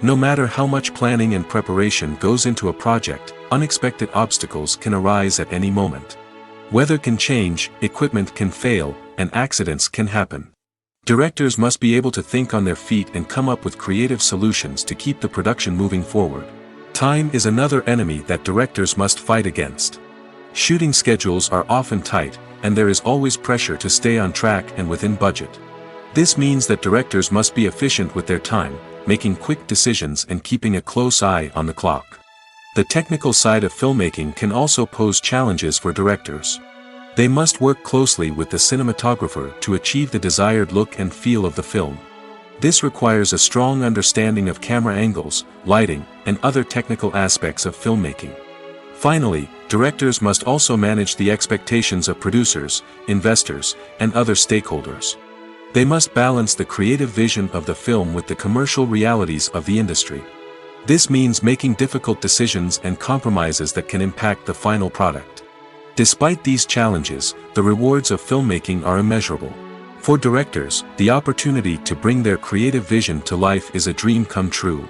Speaker 1: No matter how much planning and preparation goes into a project, unexpected obstacles can arise at any moment. Weather can change, equipment can fail, and accidents can happen. Directors must be able to think on their feet and come up with creative solutions to keep the production moving forward. Time is another enemy that directors must fight against. Shooting schedules are often tight, and there is always pressure to stay on track and within budget. This means that directors must be efficient with their time, making quick decisions and keeping a close eye on the clock. The technical side of filmmaking can also pose challenges for directors. They must work closely with the cinematographer to achieve the desired look and feel of the film. This requires a strong understanding of camera angles, lighting, and other technical aspects of filmmaking. Finally, directors must also manage the expectations of producers, investors, and other stakeholders. They must balance the creative vision of the film with the commercial realities of the industry. This means making difficult decisions and compromises that can impact the final product. Despite these challenges, the rewards of filmmaking are immeasurable. For directors, the opportunity to bring their creative vision to life is a dream come true.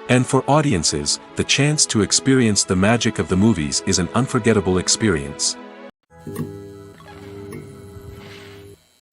Speaker 1: And for audiences, the chance to experience the magic of the movies is an unforgettable experience.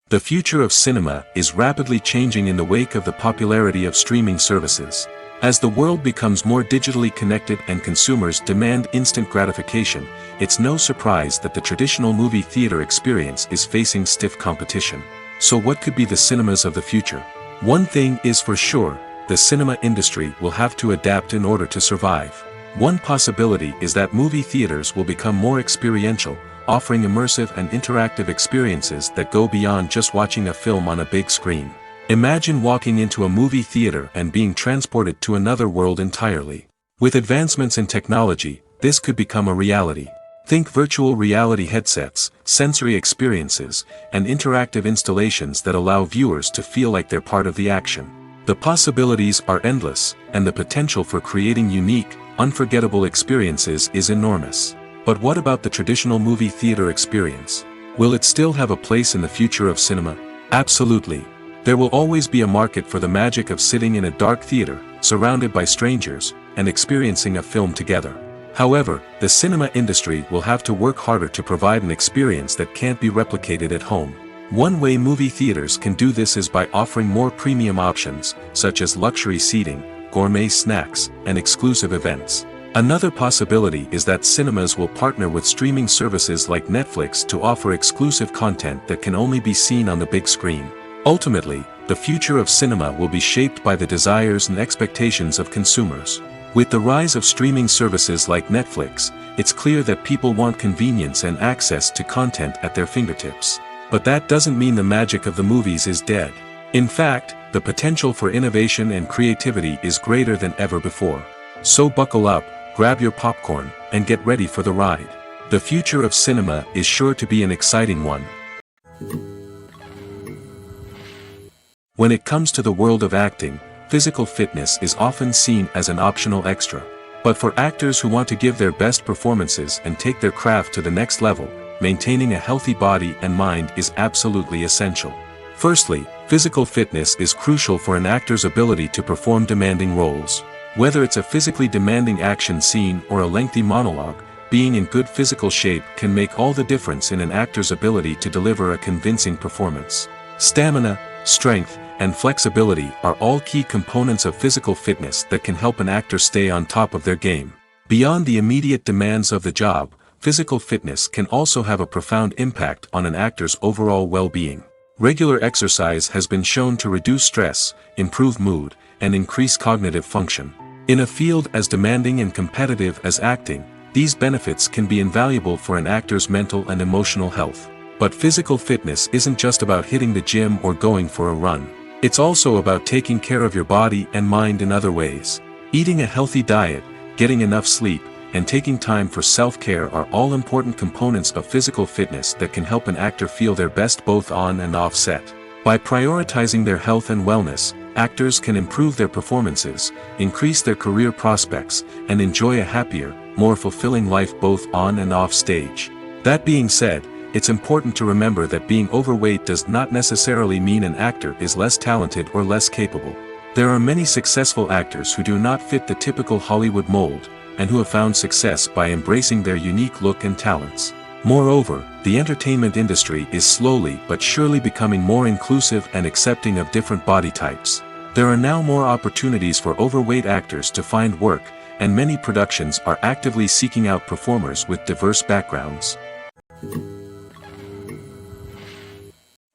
Speaker 1: The future of cinema is rapidly changing in the wake of the popularity of streaming services. As the world becomes more digitally connected and consumers demand instant gratification, it's no surprise that the traditional movie theater experience is facing stiff competition. So what could be the cinemas of the future? One thing is for sure, the cinema industry will have to adapt in order to survive. One possibility is that movie theaters will become more experiential, offering immersive and interactive experiences that go beyond just watching a film on a big screen. Imagine walking into a movie theater and being transported to another world entirely. With advancements in technology, this could become a reality. Think virtual reality headsets, sensory experiences, and interactive installations that allow viewers to feel like they're part of the action. The possibilities are endless, and the potential for creating unique, unforgettable experiences is enormous. But what about the traditional movie theater experience? Will it still have a place in the future of cinema? Absolutely. There will always be a market for the magic of sitting in a dark theater, surrounded by strangers, and experiencing a film together. However, the cinema industry will have to work harder to provide an experience that can't be replicated at home. One way movie theaters can do this is by offering more premium options, such as luxury seating, gourmet snacks, and exclusive events. Another possibility is that cinemas will partner with streaming services like Netflix to offer exclusive content that can only be seen on the big screen. Ultimately, the future of cinema will be shaped by the desires and expectations of consumers. With the rise of streaming services like Netflix, it's clear that people want convenience and access to content at their fingertips. But that doesn't mean the magic of the movies is dead. In fact, the potential for innovation and creativity is greater than ever before. So buckle up, grab your popcorn, and get ready for the ride. The future of cinema is sure to be an exciting one. When it comes to the world of acting, physical fitness is often seen as an optional extra. But for actors who want to give their best performances and take their craft to the next level, maintaining a healthy body and mind is absolutely essential. Firstly, physical fitness is crucial for an actor's ability to perform demanding roles. Whether it's a physically demanding action scene or a lengthy monologue, being in good physical shape can make all the difference in an actor's ability to deliver a convincing performance. Stamina, strength, and flexibility are all key components of physical fitness that can help an actor stay on top of their game. Beyond the immediate demands of the job, physical fitness can also have a profound impact on an actor's overall well-being. Regular exercise has been shown to reduce stress, improve mood, and increase cognitive function. In a field as demanding and competitive as acting, these benefits can be invaluable for an actor's mental and emotional health. But physical fitness isn't just about hitting the gym or going for a run. It's also about taking care of your body and mind in other ways. Eating a healthy diet, getting enough sleep, and taking time for self-care are all important components of physical fitness that can help an actor feel their best both on and off set. By prioritizing their health and wellness, actors can improve their performances, increase their career prospects, and enjoy a happier, more fulfilling life both on and off stage. That being said, it's important to remember that being overweight does not necessarily mean an actor is less talented or less capable. There are many successful actors who do not fit the typical Hollywood mold, and who have found success by embracing their unique look and talents. Moreover, the entertainment industry is slowly but surely becoming more inclusive and accepting of different body types. There are now more opportunities for overweight actors to find work, and many productions are actively seeking out performers with diverse backgrounds.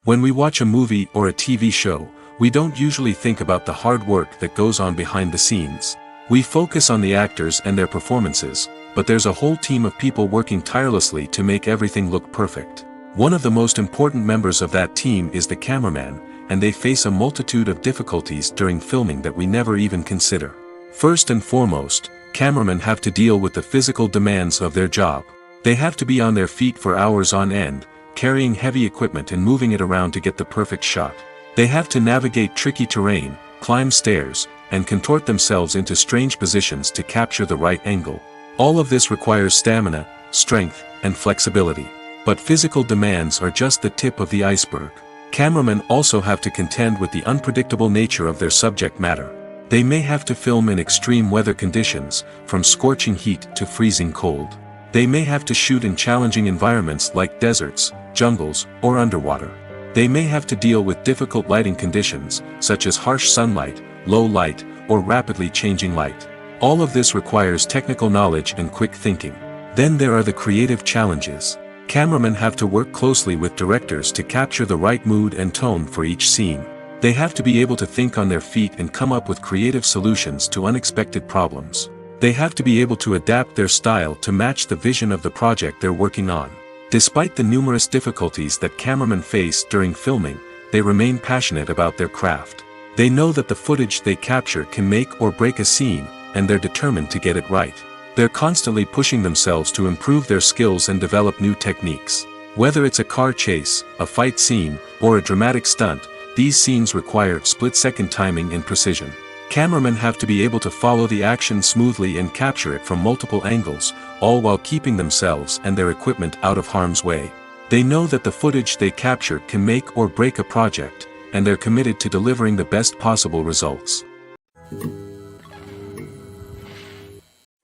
Speaker 1: When we watch a movie or a TV show, we don't usually think about the hard work that goes on behind the scenes. We focus on the actors and their performances, but there's a whole team of people working tirelessly to make everything look perfect. One of the most important members of that team is the cameraman, and they face a multitude of difficulties during filming that we never even consider. First and foremost, cameramen have to deal with the physical demands of their job. They have to be on their feet for hours on end, carrying heavy equipment and moving it around to get the perfect shot. They have to navigate tricky terrain, climb stairs, and contort themselves into strange positions to capture the right angle. All of this requires stamina, strength, and flexibility. But physical demands are just the tip of the iceberg. Cameramen also have to contend with the unpredictable nature of their subject matter. They may have to film in extreme weather conditions, from scorching heat to freezing cold. They may have to shoot in challenging environments like deserts, jungles, or underwater. They may have to deal with difficult lighting conditions, such as harsh sunlight, low light, or rapidly changing light. All of this requires technical knowledge and quick thinking. Then there are the creative challenges. Cameramen have to work closely with directors to capture the right mood and tone for each scene. They have to be able to think on their feet and come up with creative solutions to unexpected problems. They have to be able to adapt their style to match the vision of the project they're working on. Despite the numerous difficulties that cameramen face during filming, they remain passionate about their craft. They know that the footage they capture can make or break a scene, and they're determined to get it right. They're constantly pushing themselves to improve their skills and develop new techniques. Whether it's a car chase, a fight scene, or a dramatic stunt, these scenes require split-second timing and precision. Cameramen have to be able to follow the action smoothly and capture it from multiple angles, all while keeping themselves and their equipment out of harm's way. They know that the footage they capture can make or break a project, and they're committed to delivering the best possible results.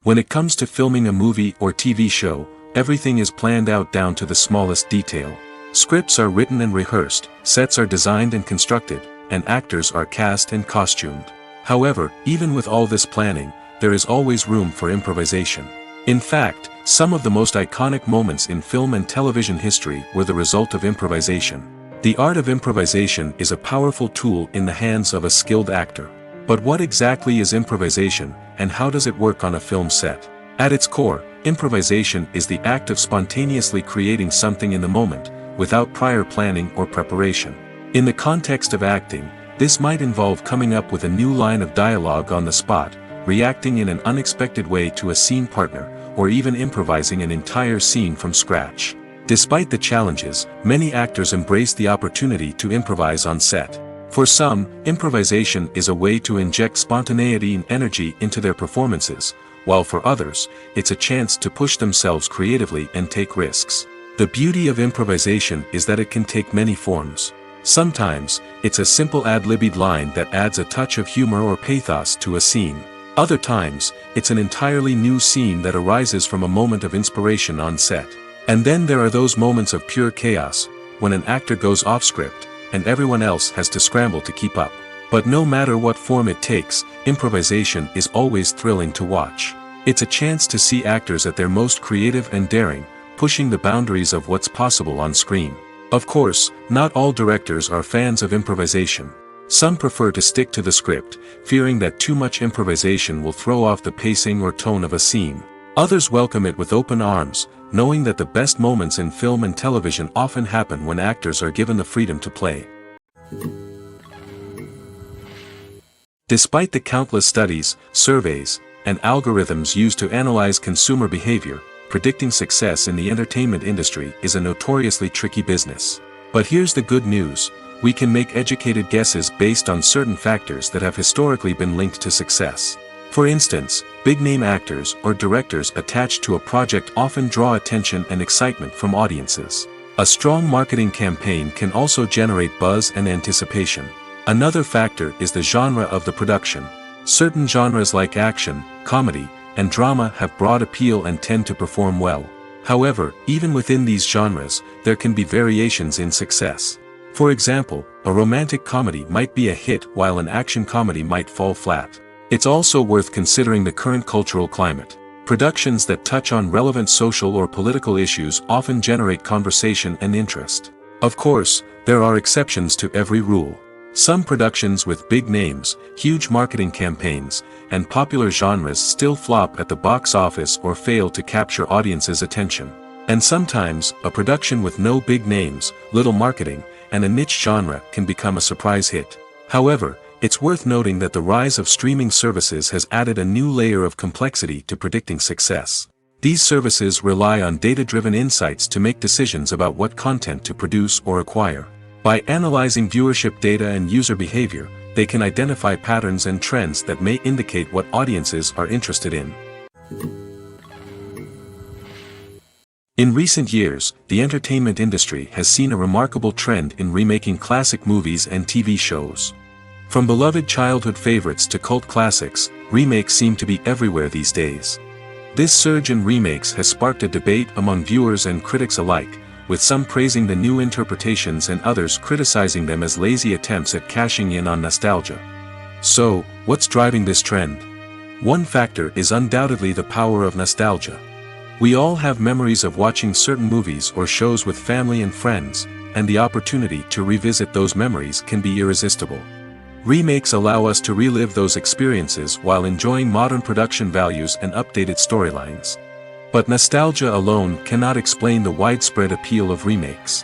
Speaker 1: When it comes to filming a movie or TV show, everything is planned out down to the smallest detail. Scripts are written and rehearsed, sets are designed and constructed, and actors are cast and costumed. However, even with all this planning, there is always room for improvisation. In fact, some of the most iconic moments in film and television history were the result of improvisation. The art of improvisation is a powerful tool in the hands of a skilled actor. But what exactly is improvisation, and how does it work on a film set? At its core, improvisation is the act of spontaneously creating something in the moment, without prior planning or preparation. In the context of acting, this might involve coming up with a new line of dialogue on the spot, reacting in an unexpected way to a scene partner, or even improvising an entire scene from scratch. Despite the challenges, many actors embrace the opportunity to improvise on set. For some, improvisation is a way to inject spontaneity and energy into their performances, while for others, it's a chance to push themselves creatively and take risks. The beauty of improvisation is that it can take many forms. Sometimes, it's a simple ad-libbed line that adds a touch of humor or pathos to a scene. Other times, it's an entirely new scene that arises from a moment of inspiration on set. And then there are those moments of pure chaos, when an actor goes off script, and everyone else has to scramble to keep up. But no matter what form it takes, improvisation is always thrilling to watch. It's a chance to see actors at their most creative and daring, pushing the boundaries of what's possible on screen. Of course, not all directors are fans of improvisation. Some prefer to stick to the script, fearing that too much improvisation will throw off the pacing or tone of a scene. Others welcome it with open arms, knowing that the best moments in film and television often happen when actors are given the freedom to play. Despite the countless studies, surveys, and algorithms used to analyze consumer behavior, predicting success in the entertainment industry is a notoriously tricky business. But here's the good news: we can make educated guesses based on certain factors that have historically been linked to success. For instance, big-name actors or directors attached to a project often draw attention and excitement from audiences. A strong marketing campaign can also generate buzz and anticipation. Another factor is the genre of the production. Certain genres like action, comedy, and drama have broad appeal and tend to perform well. However, even within these genres, there can be variations in success. For example, a romantic comedy might be a hit while an action comedy might fall flat. It's also worth considering the current cultural climate. Productions that touch on relevant social or political issues often generate conversation and interest. Of course, there are exceptions to every rule. Some productions with big names, huge marketing campaigns, and popular genres still flop at the box office or fail to capture audiences' attention. And sometimes, a production with no big names, little marketing, and a niche genre can become a surprise hit. However, it's worth noting that the rise of streaming services has added a new layer of complexity to predicting success. These services rely on data-driven insights to make decisions about what content to produce or acquire. By analyzing viewership data and user behavior, they can identify patterns and trends that may indicate what audiences are interested in. In recent years, the entertainment industry has seen a remarkable trend in remaking classic movies and TV shows. From beloved childhood favorites to cult classics, remakes seem to be everywhere these days. This surge in remakes has sparked a debate among viewers and critics alike, with some praising the new interpretations and others criticizing them as lazy attempts at cashing in on nostalgia. So, what's driving this trend? One factor is undoubtedly the power of nostalgia. We all have memories of watching certain movies or shows with family and friends, and the opportunity to revisit those memories can be irresistible. Remakes allow us to relive those experiences while enjoying modern production values and updated storylines. But nostalgia alone cannot explain the widespread appeal of remakes.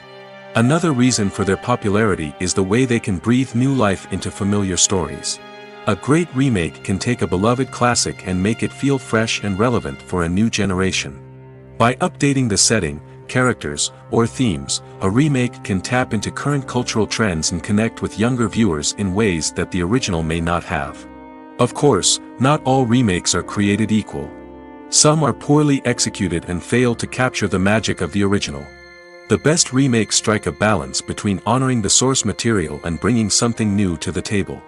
Speaker 1: Another reason for their popularity is the way they can breathe new life into familiar stories. A great remake can take a beloved classic and make it feel fresh and relevant for a new generation. By updating the setting, characters, or themes, a remake can tap into current cultural trends and connect with younger viewers in ways that the original may not have. Of course, not all remakes are created equal. Some are poorly executed and fail to capture the magic of the original. The best remakes strike a balance between honoring the source material and bringing something new to the table.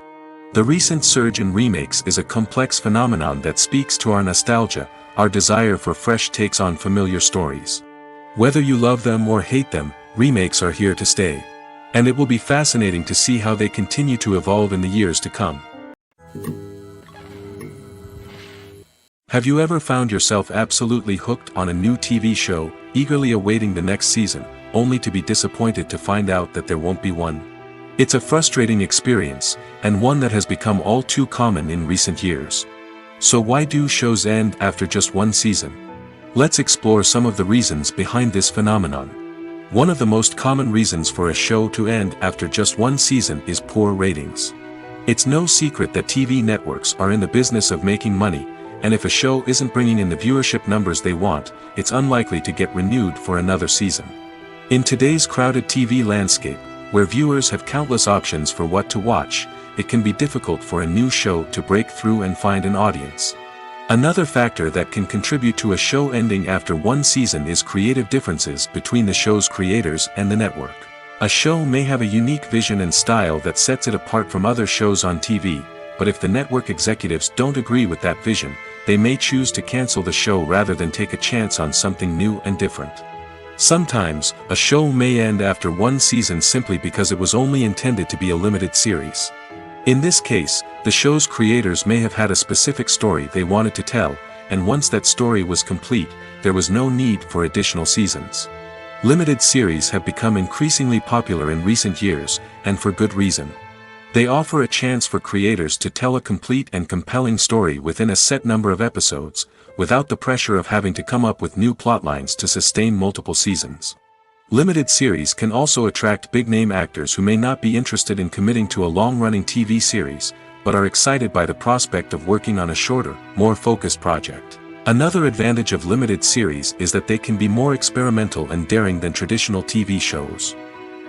Speaker 1: The recent surge in remakes is a complex phenomenon that speaks to our nostalgia, our desire for fresh takes on familiar stories. Whether you love them or hate them, remakes are here to stay. And it will be fascinating to see how they continue to evolve in the years to come. Have you ever found yourself absolutely hooked on a new TV show, eagerly awaiting the next season, only to be disappointed to find out that there won't be one? It's a frustrating experience, and one that has become all too common in recent years. So why do shows end after just one season? Let's explore some of the reasons behind this phenomenon. One of the most common reasons for a show to end after just one season is poor ratings. It's no secret that TV networks are in the business of making money, and if a show isn't bringing in the viewership numbers they want, it's unlikely to get renewed for another season. In today's crowded TV landscape, where viewers have countless options for what to watch, it can be difficult for a new show to break through and find an audience. Another factor that can contribute to a show ending after one season is creative differences between the show's creators and the network. A show may have a unique vision and style that sets it apart from other shows on TV, but if the network executives don't agree with that vision, they may choose to cancel the show rather than take a chance on something new and different. Sometimes, a show may end after one season simply because it was only intended to be a limited series. In this case, the show's creators may have had a specific story they wanted to tell, and once that story was complete, there was no need for additional seasons. Limited series have become increasingly popular in recent years, and for good reason. They offer a chance for creators to tell a complete and compelling story within a set number of episodes, without the pressure of having to come up with new plotlines to sustain multiple seasons. Limited series can also attract big-name actors who may not be interested in committing to a long-running TV series, but are excited by the prospect of working on a shorter, more focused project. Another advantage of limited series is that they can be more experimental and daring than traditional TV shows.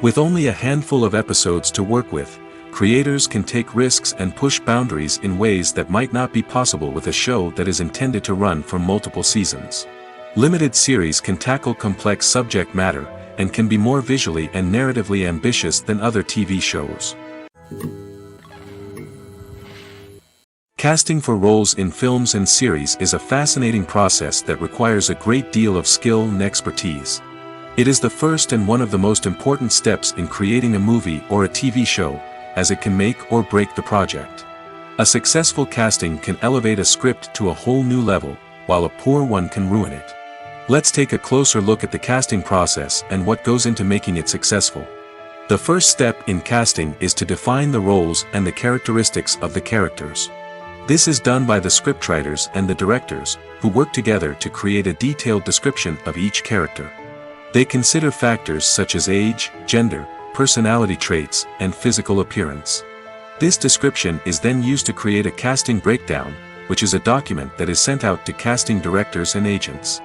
Speaker 1: With only a handful of episodes to work with, creators can take risks and push boundaries in ways that might not be possible with a show that is intended to run for multiple seasons. Limited series can tackle complex subject matter, and can be more visually and narratively ambitious than other TV shows. Casting for roles in films and series is a fascinating process that requires a great deal of skill and expertise. It is the first and one of the most important steps in creating a movie or a TV show, as it can make or break the project. A successful casting can elevate a script to a whole new level, while a poor one can ruin it. Let's take a closer look at the casting process and what goes into making it successful. The first step in casting is to define the roles and the characteristics of the characters. This is done by the scriptwriters and the directors, who work together to create a detailed description of each character. They consider factors such as age, gender, personality traits, and physical appearance. This description is then used to create a casting breakdown, which is a document that is sent out to casting directors and agents.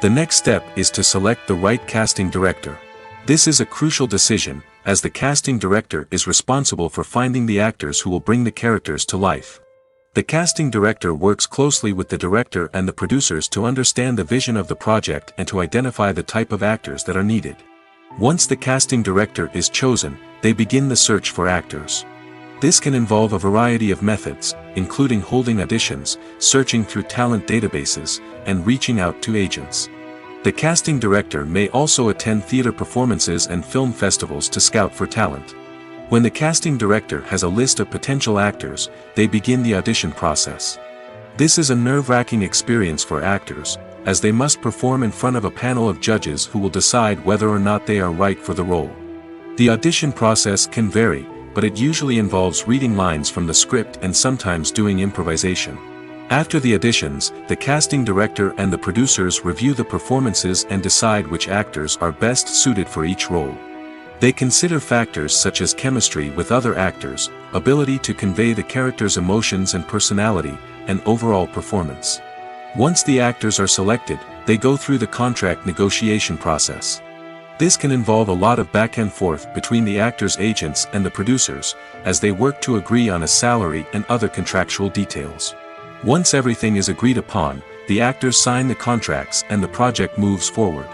Speaker 1: The next step is to select the right casting director. This is a crucial decision, as the casting director is responsible for finding the actors who will bring the characters to life. The casting director works closely with the director and the producers to understand the vision of the project and to identify the type of actors that are needed. Once the casting director is chosen, they begin the search for actors. This can involve a variety of methods, including holding auditions, searching through talent databases, and reaching out to agents. The casting director may also attend theater performances and film festivals to scout for talent. When the casting director has a list of potential actors, they begin the audition process. This is a nerve-wracking experience for actors, as they must perform in front of a panel of judges who will decide whether or not they are right for the role. The audition process can vary, but it usually involves reading lines from the script and sometimes doing improvisation. After the auditions, the casting director and the producers review the performances and decide which actors are best suited for each role. They consider factors such as chemistry with other actors, ability to convey the character's emotions and personality, and overall performance. Once the actors are selected, they go through the contract negotiation process. This can involve a lot of back and forth between the actors' agents and the producers, as they work to agree on a salary and other contractual details. Once everything is agreed upon, the actors sign the contracts and the project moves forward.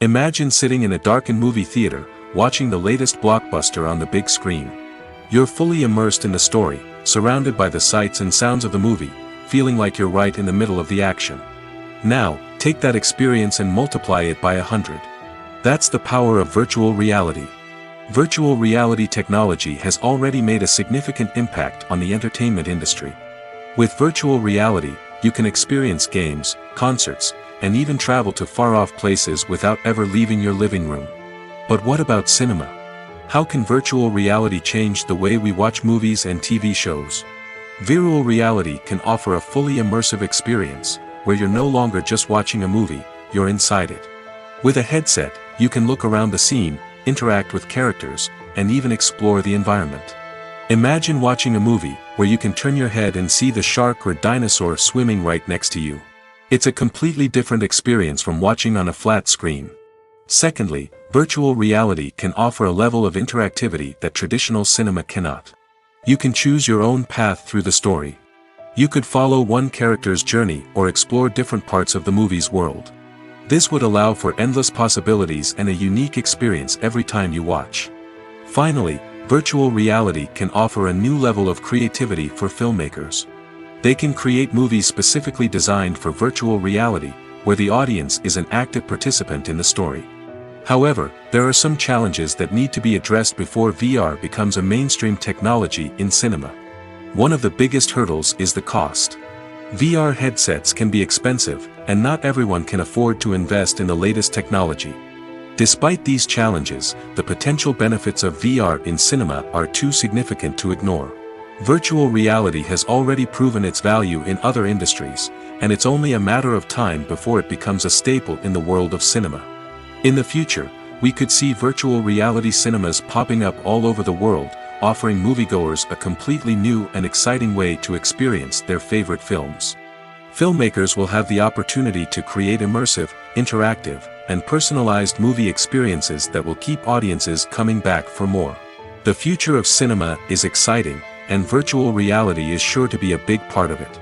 Speaker 1: Imagine sitting in a darkened movie theater, watching the latest blockbuster on the big screen. You're fully immersed in the story, surrounded by the sights and sounds of the movie, feeling like you're right in the middle of the action. Now, take that experience and multiply it by 100. That's the power of virtual reality. Virtual reality technology has already made a significant impact on the entertainment industry. With virtual reality, you can experience games, concerts, and even travel to far-off places without ever leaving your living room. But what about cinema? How can virtual reality change the way we watch movies and TV shows? Virtual reality can offer a fully immersive experience, where you're no longer just watching a movie, you're inside it. With a headset, you can look around the scene, interact with characters, and even explore the environment. Imagine watching a movie, where you can turn your head and see the shark or dinosaur swimming right next to you. It's a completely different experience from watching on a flat screen. Secondly, virtual reality can offer a level of interactivity that traditional cinema cannot. You can choose your own path through the story. You could follow one character's journey or explore different parts of the movie's world. This would allow for endless possibilities and a unique experience every time you watch. Finally, virtual reality can offer a new level of creativity for filmmakers. They can create movies specifically designed for virtual reality, where the audience is an active participant in the story. However, there are some challenges that need to be addressed before VR becomes a mainstream technology in cinema. One of the biggest hurdles is the cost. VR headsets can be expensive, and not everyone can afford to invest in the latest technology. Despite these challenges, the potential benefits of VR in cinema are too significant to ignore. Virtual reality has already proven its value in other industries, and it's only a matter of time before it becomes a staple in the world of cinema. In the future, we could see virtual reality cinemas popping up all over the world, offering moviegoers a completely new and exciting way to experience their favorite films. Filmmakers will have the opportunity to create immersive, interactive, and personalized movie experiences that will keep audiences coming back for more. The future of cinema is exciting, and virtual reality is sure to be a big part of it.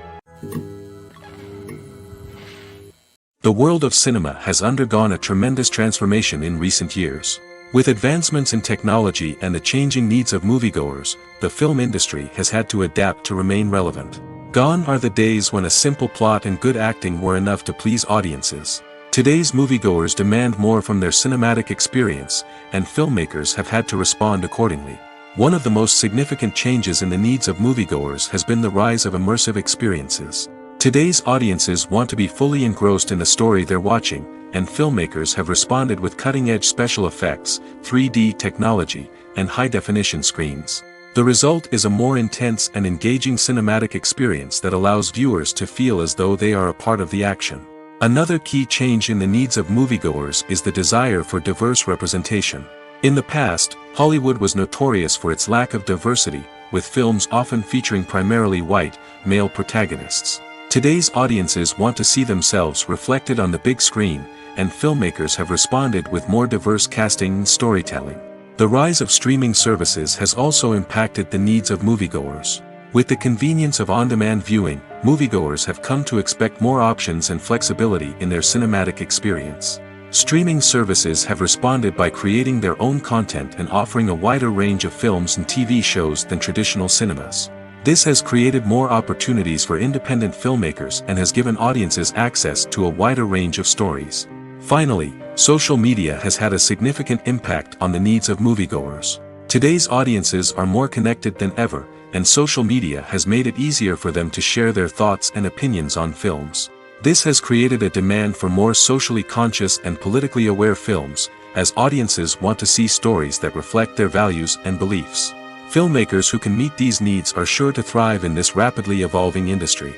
Speaker 1: The world of cinema has undergone a tremendous transformation in recent years. With advancements in technology and the changing needs of moviegoers, the film industry has had to adapt to remain relevant. Gone are the days when a simple plot and good acting were enough to please audiences. Today's moviegoers demand more from their cinematic experience, and filmmakers have had to respond accordingly. One of the most significant changes in the needs of moviegoers has been the rise of immersive experiences. Today's audiences want to be fully engrossed in the story they're watching, and filmmakers have responded with cutting-edge special effects, 3D technology, and high-definition screens. The result is a more intense and engaging cinematic experience that allows viewers to feel as though they are a part of the action. Another key change in the needs of moviegoers is the desire for diverse representation. In the past, Hollywood was notorious for its lack of diversity, with films often featuring primarily white, male protagonists. Today's audiences want to see themselves reflected on the big screen, and filmmakers have responded with more diverse casting and storytelling. The rise of streaming services has also impacted the needs of moviegoers. With the convenience of on-demand viewing, moviegoers have come to expect more options and flexibility in their cinematic experience. Streaming services have responded by creating their own content and offering a wider range of films and TV shows than traditional cinemas. This has created more opportunities for independent filmmakers and has given audiences access to a wider range of stories. Finally, social media has had a significant impact on the needs of moviegoers. Today's audiences are more connected than ever, and social media has made it easier for them to share their thoughts and opinions on films. This has created a demand for more socially conscious and politically aware films, as audiences want to see stories that reflect their values and beliefs. Filmmakers who can meet these needs are sure to thrive in this rapidly evolving industry.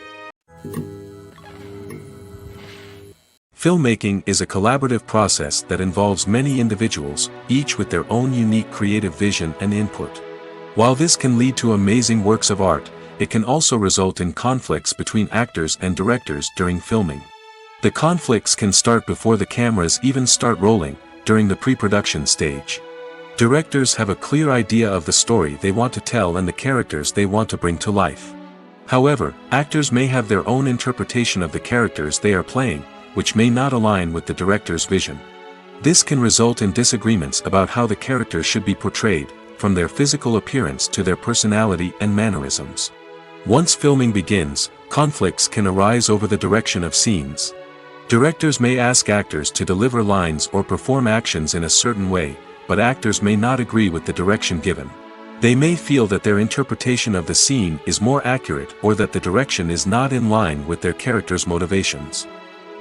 Speaker 1: Filmmaking is a collaborative process that involves many individuals, each with their own unique creative vision and input. While this can lead to amazing works of art, it can also result in conflicts between actors and directors during filming. The conflicts can start before the cameras even start rolling, during the pre-production stage. Directors have a clear idea of the story they want to tell and the characters they want to bring to life. However, actors may have their own interpretation of the characters they are playing, which may not align with the director's vision. This can result in disagreements about how the characters should be portrayed, from their physical appearance to their personality and mannerisms. Once filming begins, conflicts can arise over the direction of scenes. Directors may ask actors to deliver lines or perform actions in a certain way, but actors may not agree with the direction given. They may feel that their interpretation of the scene is more accurate or that the direction is not in line with their character's motivations.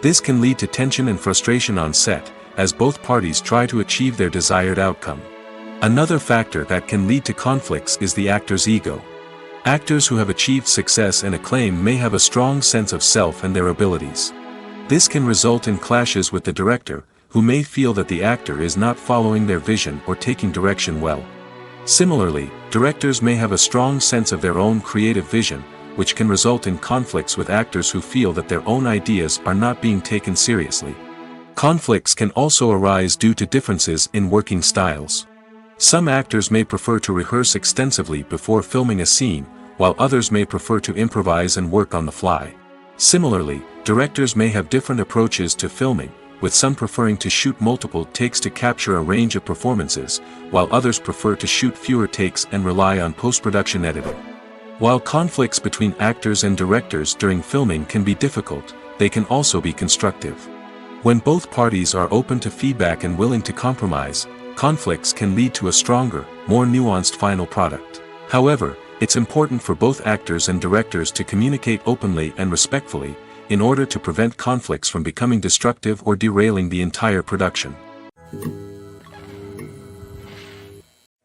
Speaker 1: This can lead to tension and frustration on set, as both parties try to achieve their desired outcome. Another factor that can lead to conflicts is the actor's ego. Actors who have achieved success and acclaim may have a strong sense of self and their abilities. This can result in clashes with the director, who may feel that the actor is not following their vision or taking direction well. Similarly, directors may have a strong sense of their own creative vision, which can result in conflicts with actors who feel that their own ideas are not being taken seriously. Conflicts can also arise due to differences in working styles. Some actors may prefer to rehearse extensively before filming a scene, while others may prefer to improvise and work on the fly. Similarly, directors may have different approaches to filming, with some preferring to shoot multiple takes to capture a range of performances, while others prefer to shoot fewer takes and rely on post-production editing. While conflicts between actors and directors during filming can be difficult, they can also be constructive. When both parties are open to feedback and willing to compromise, conflicts can lead to a stronger, more nuanced final product. However, it's important for both actors and directors to communicate openly and respectfully, in order to prevent conflicts from becoming destructive or derailing the entire production.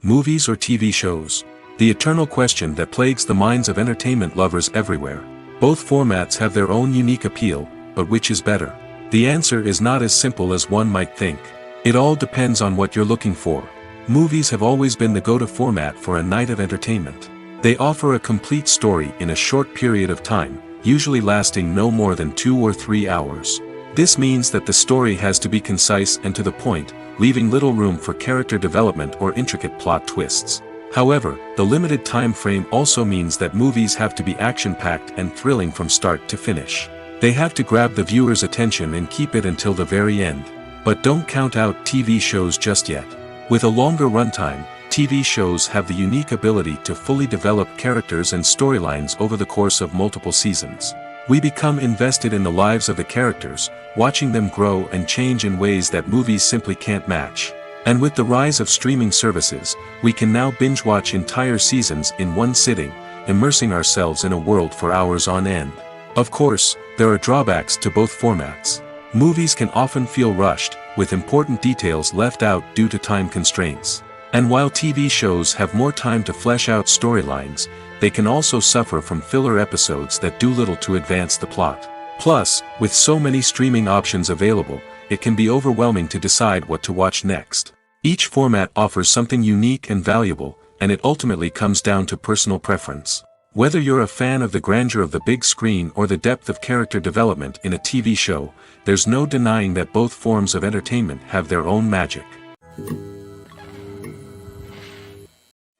Speaker 1: Movies or TV shows? The eternal question that plagues the minds of entertainment lovers everywhere. Both formats have their own unique appeal, but which is better? The answer is not as simple as one might think. It all depends on what you're looking for. Movies have always been the go-to format for a night of entertainment. They offer a complete story in a short period of time, usually lasting no more than 2 or 3 hours. This means that the story has to be concise and to the point, leaving little room for character development or intricate plot twists. However, the limited time frame also means that movies have to be action-packed and thrilling from start to finish. They have to grab the viewer's attention and keep it until the very end. But don't count out TV shows just yet. With a longer runtime, TV shows have the unique ability to fully develop characters and storylines over the course of multiple seasons. We become invested in the lives of the characters, watching them grow and change in ways that movies simply can't match. And with the rise of streaming services, we can now binge-watch entire seasons in one sitting, immersing ourselves in a world for hours on end. Of course, there are drawbacks to both formats. Movies can often feel rushed, with important details left out due to time constraints. And while TV shows have more time to flesh out storylines, they can also suffer from filler episodes that do little to advance the plot. Plus, with so many streaming options available, it can be overwhelming to decide what to watch next. Each format offers something unique and valuable, and it ultimately comes down to personal preference. Whether you're a fan of the grandeur of the big screen or the depth of character development in a TV show, there's no denying that both forms of entertainment have their own magic.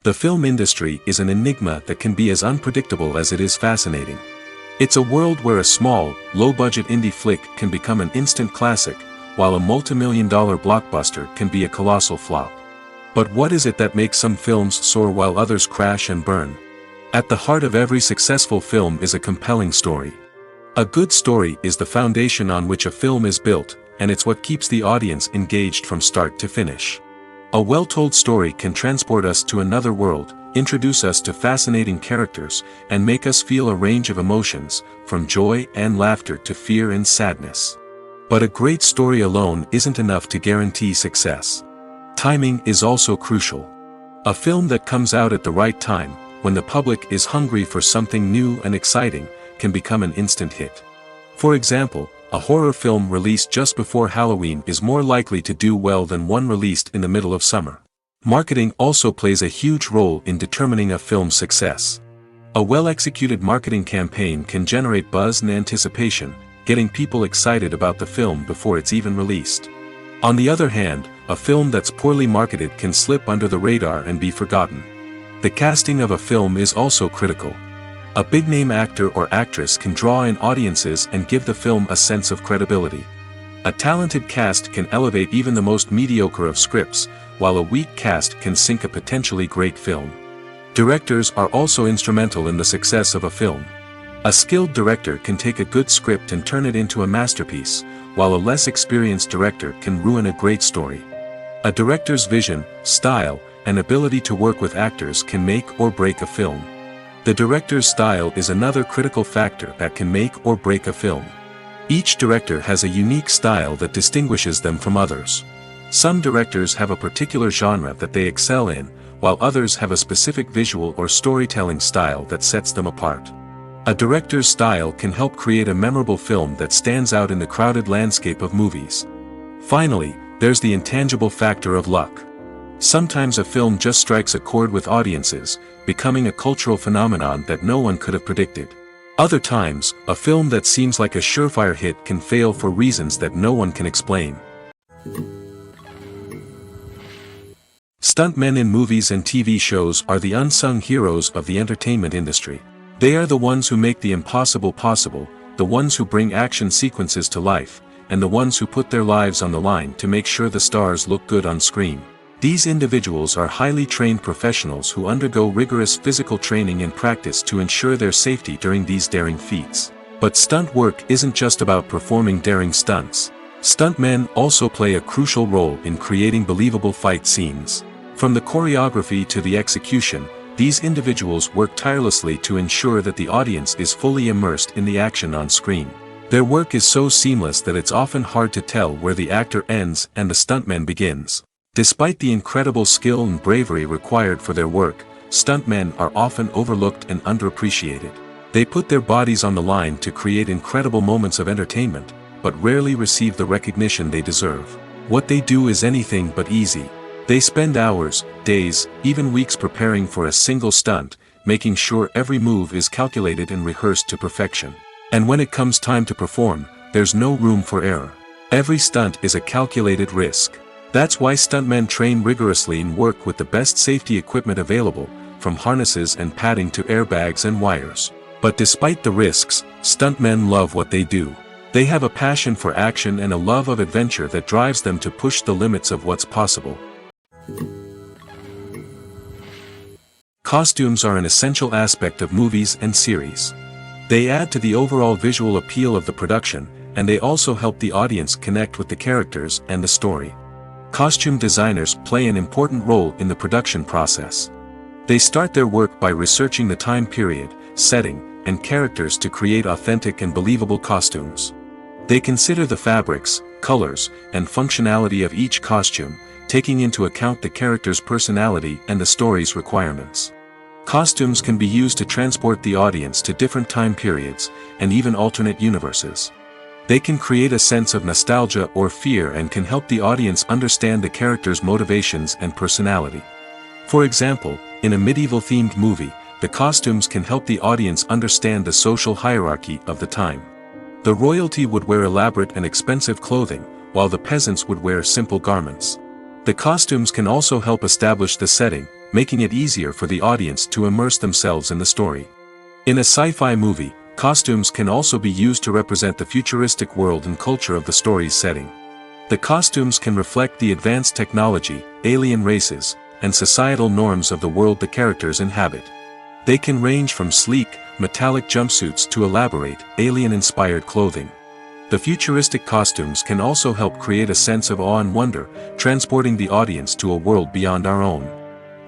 Speaker 1: The film industry is an enigma that can be as unpredictable as it is fascinating. It's a world where a small, low-budget indie flick can become an instant classic, while a multi-million-dollar blockbuster can be a colossal flop. But what is it that makes some films soar while others crash and burn? At the heart of every successful film is a compelling story. A good story is the foundation on which a film is built, and it's what keeps the audience engaged from start to finish. A well-told story can transport us to another world, introduce us to fascinating characters, and make us feel a range of emotions, from joy and laughter to fear and sadness. But a great story alone isn't enough to guarantee success. Timing is also crucial. A film that comes out at the right time, when the public is hungry for something new and exciting, can become an instant hit. For example, a horror film released just before Halloween is more likely to do well than one released in the middle of summer. Marketing also plays a huge role in determining a film's success. A well-executed marketing campaign can generate buzz and anticipation, getting people excited about the film before it's even released. On the other hand, a film that's poorly marketed can slip under the radar and be forgotten. The casting of a film is also critical. A big-name actor or actress can draw in audiences and give the film a sense of credibility. A talented cast can elevate even the most mediocre of scripts, while a weak cast can sink a potentially great film. Directors are also instrumental in the success of a film. A skilled director can take a good script and turn it into a masterpiece, while a less experienced director can ruin a great story. A director's vision, style, and ability to work with actors can make or break a film. The director's style is another critical factor that can make or break a film. Each director has a unique style that distinguishes them from others. Some directors have a particular genre that they excel in, while others have a specific visual or storytelling style that sets them apart. A director's style can help create a memorable film that stands out in the crowded landscape of movies. Finally, there's the intangible factor of luck. Sometimes a film just strikes a chord with audiences, becoming a cultural phenomenon that no one could have predicted. Other times, a film that seems like a surefire hit can fail for reasons that no one can explain. Stuntmen in movies and TV shows are the unsung heroes of the entertainment industry. They are the ones who make the impossible possible, the ones who bring action sequences to life, and the ones who put their lives on the line to make sure the stars look good on screen. These individuals are highly trained professionals who undergo rigorous physical training and practice to ensure their safety during these daring feats. But stunt work isn't just about performing daring stunts. Stuntmen also play a crucial role in creating believable fight scenes. From the choreography to the execution, these individuals work tirelessly to ensure that the audience is fully immersed in the action on screen. Their work is so seamless that it's often hard to tell where the actor ends and the stuntman begins. Despite the incredible skill and bravery required for their work, stuntmen are often overlooked and underappreciated. They put their bodies on the line to create incredible moments of entertainment, but rarely receive the recognition they deserve. What they do is anything but easy. They spend hours, days, even weeks preparing for a single stunt, making sure every move is calculated and rehearsed to perfection. And when it comes time to perform, there's no room for error. Every stunt is a calculated risk. That's why stuntmen train rigorously and work with the best safety equipment available, from harnesses and padding to airbags and wires. But despite the risks, stuntmen love what they do. They have a passion for action and a love of adventure that drives them to push the limits of what's possible. Costumes are an essential aspect of movies and series. They add to the overall visual appeal of the production, and they also help the audience connect with the characters and the story. Costume designers play an important role in the production process. They start their work by researching the time period, setting, and characters to create authentic and believable costumes. They consider the fabrics, colors, and functionality of each costume, taking into account the character's personality and the story's requirements. Costumes can be used to transport the audience to different time periods, and even alternate universes. They can create a sense of nostalgia or fear and can help the audience understand the character's motivations and personality. For example, in a medieval-themed movie, the costumes can help the audience understand the social hierarchy of the time. The royalty would wear elaborate and expensive clothing, while the peasants would wear simple garments. The costumes can also help establish the setting, making it easier for the audience to immerse themselves in the story. In a sci-fi movie, costumes can also be used to represent the futuristic world and culture of the story's setting. The costumes can reflect the advanced technology, alien races, and societal norms of the world the characters inhabit. They can range from sleek, metallic jumpsuits to elaborate, alien-inspired clothing. The futuristic costumes can also help create a sense of awe and wonder, transporting the audience to a world beyond our own.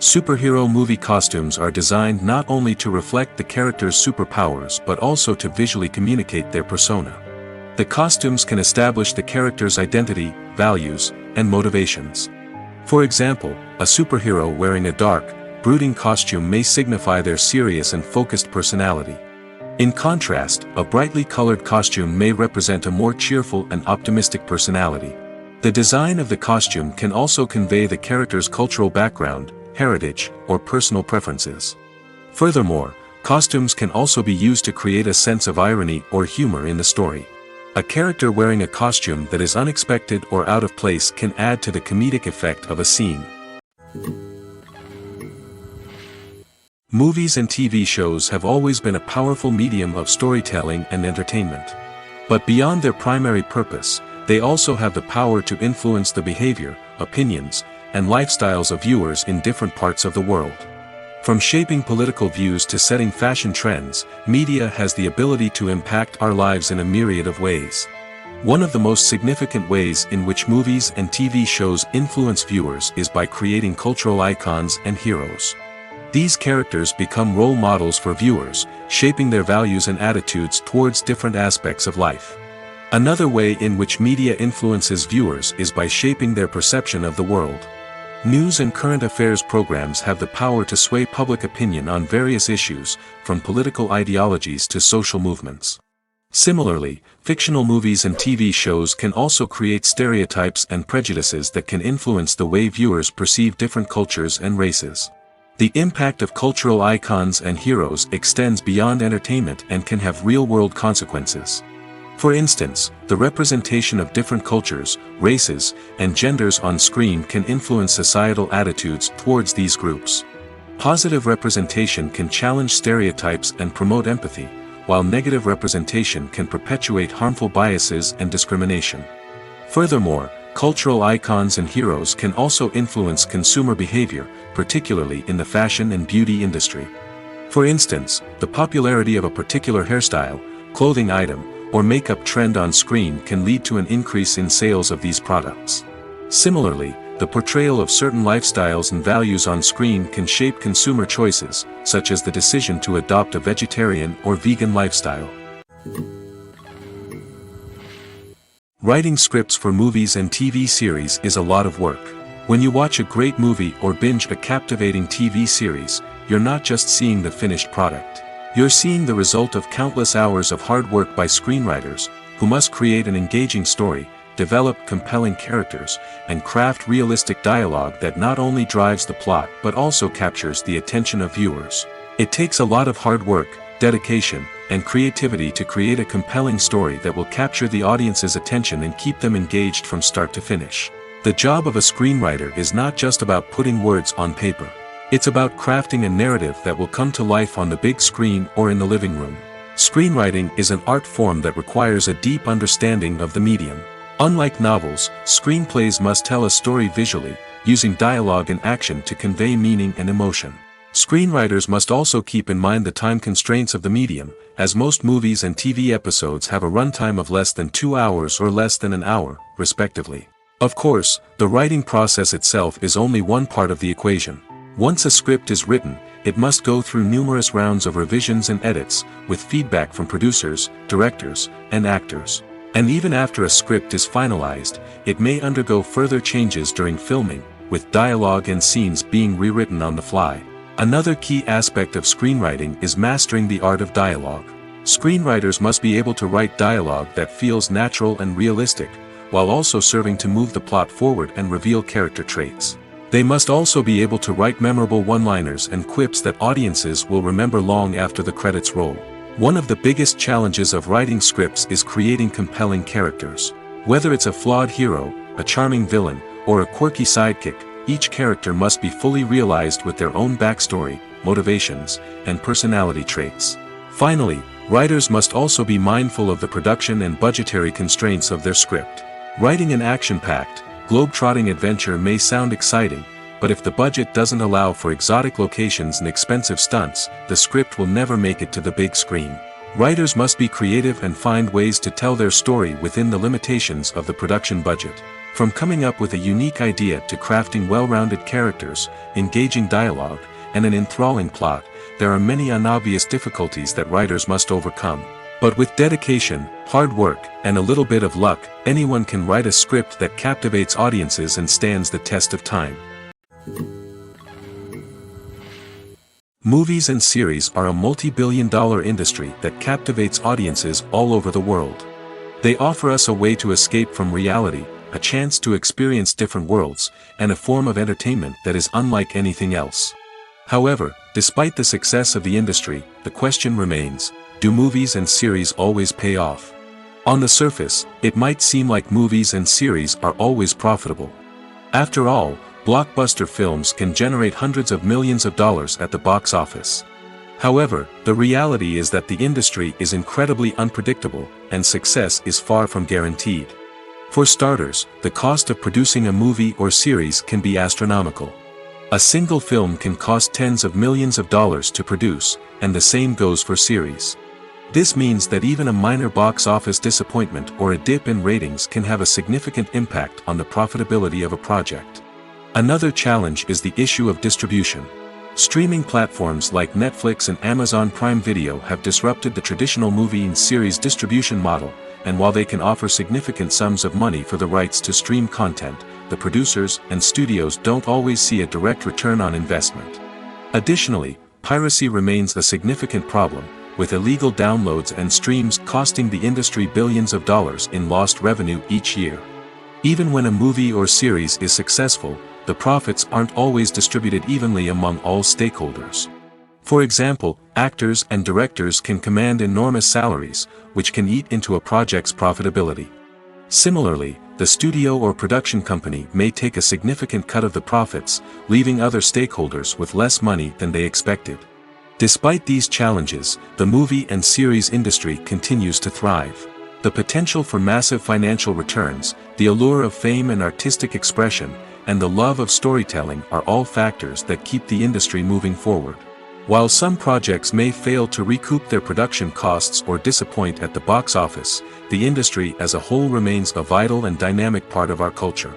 Speaker 1: Superhero movie costumes are designed not only to reflect the character's superpowers but also to visually communicate their persona. The costumes can establish the character's identity, values, and motivations. For example, a superhero wearing a dark, brooding costume may signify their serious and focused personality. In contrast, a brightly colored costume may represent a more cheerful and optimistic personality. The design of the costume can also convey the character's cultural background, heritage, or personal preferences. Furthermore, costumes can also be used to create a sense of irony or humor in the story. A character wearing a costume that is unexpected or out of place can add to the comedic effect of a scene. Movies and TV shows have always been a powerful medium of storytelling and entertainment. But beyond their primary purpose, they also have the power to influence the behavior, opinions, and lifestyles of viewers in different parts of the world. From shaping political views to setting fashion trends, media has the ability to impact our lives in a myriad of ways. One of the most significant ways in which movies and TV shows influence viewers is by creating cultural icons and heroes. These characters become role models for viewers, shaping their values and attitudes towards different aspects of life. Another way in which media influences viewers is by shaping their perception of the world. News and current affairs programs have the power to sway public opinion on various issues, from political ideologies to social movements. Similarly, fictional movies and TV shows can also create stereotypes and prejudices that can influence the way viewers perceive different cultures and races. The impact of cultural icons and heroes extends beyond entertainment and can have real-world consequences. For instance, the representation of different cultures, races, and genders on screen can influence societal attitudes towards these groups. Positive representation can challenge stereotypes and promote empathy, while negative representation can perpetuate harmful biases and discrimination. Furthermore, cultural icons and heroes can also influence consumer behavior, particularly in the fashion and beauty industry. For instance, the popularity of a particular hairstyle, clothing item, or makeup trend on screen can lead to an increase in sales of these products. Similarly, the portrayal of certain lifestyles and values on screen can shape consumer choices, such as the decision to adopt a vegetarian or vegan lifestyle. Writing scripts for movies and TV series is a lot of work. When you watch a great movie or binge a captivating TV series, you're not just seeing the finished product. You're seeing the result of countless hours of hard work by screenwriters, who must create an engaging story, develop compelling characters, and craft realistic dialogue that not only drives the plot but also captures the attention of viewers. It takes a lot of hard work, dedication, and creativity to create a compelling story that will capture the audience's attention and keep them engaged from start to finish. The job of a screenwriter is not just about putting words on paper. It's about crafting a narrative that will come to life on the big screen or in the living room. Screenwriting is an art form that requires a deep understanding of the medium. Unlike novels, screenplays must tell a story visually, using dialogue and action to convey meaning and emotion. Screenwriters must also keep in mind the time constraints of the medium, as most movies and TV episodes have a runtime of less than 2 hours or less than an hour, respectively. Of course, the writing process itself is only one part of the equation. Once a script is written, it must go through numerous rounds of revisions and edits, with feedback from producers, directors, and actors. And even after a script is finalized, it may undergo further changes during filming, with dialogue and scenes being rewritten on the fly. Another key aspect of screenwriting is mastering the art of dialogue. Screenwriters must be able to write dialogue that feels natural and realistic, while also serving to move the plot forward and reveal character traits. They must also be able to write memorable one-liners and quips that audiences will remember long after the credits roll. One of the biggest challenges of writing scripts is creating compelling characters. Whether it's a flawed hero, a charming villain, or a quirky sidekick, each character must be fully realized with their own backstory, motivations, and personality traits. Finally, writers must also be mindful of the production and budgetary constraints of their script. Writing an action-packed, globe-trotting adventure may sound exciting, but if the budget doesn't allow for exotic locations and expensive stunts, the script will never make it to the big screen. Writers must be creative and find ways to tell their story within the limitations of the production budget. From coming up with a unique idea to crafting well-rounded characters, engaging dialogue, and an enthralling plot, there are many unobvious difficulties that writers must overcome. But with dedication, hard work, and a little bit of luck, anyone can write a script that captivates audiences and stands the test of time. Movies and series are a multi-billion-dollar industry that captivates audiences all over the world. They offer us a way to escape from reality, a chance to experience different worlds, and a form of entertainment that is unlike anything else. However, despite the success of the industry, the question remains, do movies and series always pay off? On the surface, it might seem like movies and series are always profitable. After all, blockbuster films can generate hundreds of millions of dollars at the box office. However, the reality is that the industry is incredibly unpredictable, and success is far from guaranteed. For starters, the cost of producing a movie or series can be astronomical. A single film can cost tens of millions of dollars to produce, and the same goes for series. This means that even a minor box office disappointment or a dip in ratings can have a significant impact on the profitability of a project. Another challenge is the issue of distribution. Streaming platforms like Netflix and Amazon Prime Video have disrupted the traditional movie and series distribution model, and while they can offer significant sums of money for the rights to stream content, the producers and studios don't always see a direct return on investment. Additionally, piracy remains a significant problem, with illegal downloads and streams costing the industry billions of dollars in lost revenue each year. Even when a movie or series is successful, the profits aren't always distributed evenly among all stakeholders. For example, actors and directors can command enormous salaries, which can eat into a project's profitability. Similarly, the studio or production company may take a significant cut of the profits, leaving other stakeholders with less money than they expected. Despite these challenges, the movie and series industry continues to thrive. The potential for massive financial returns, the allure of fame and artistic expression, and the love of storytelling are all factors that keep the industry moving forward. While some projects may fail to recoup their production costs or disappoint at the box office, the industry as a whole remains a vital and dynamic part of our culture.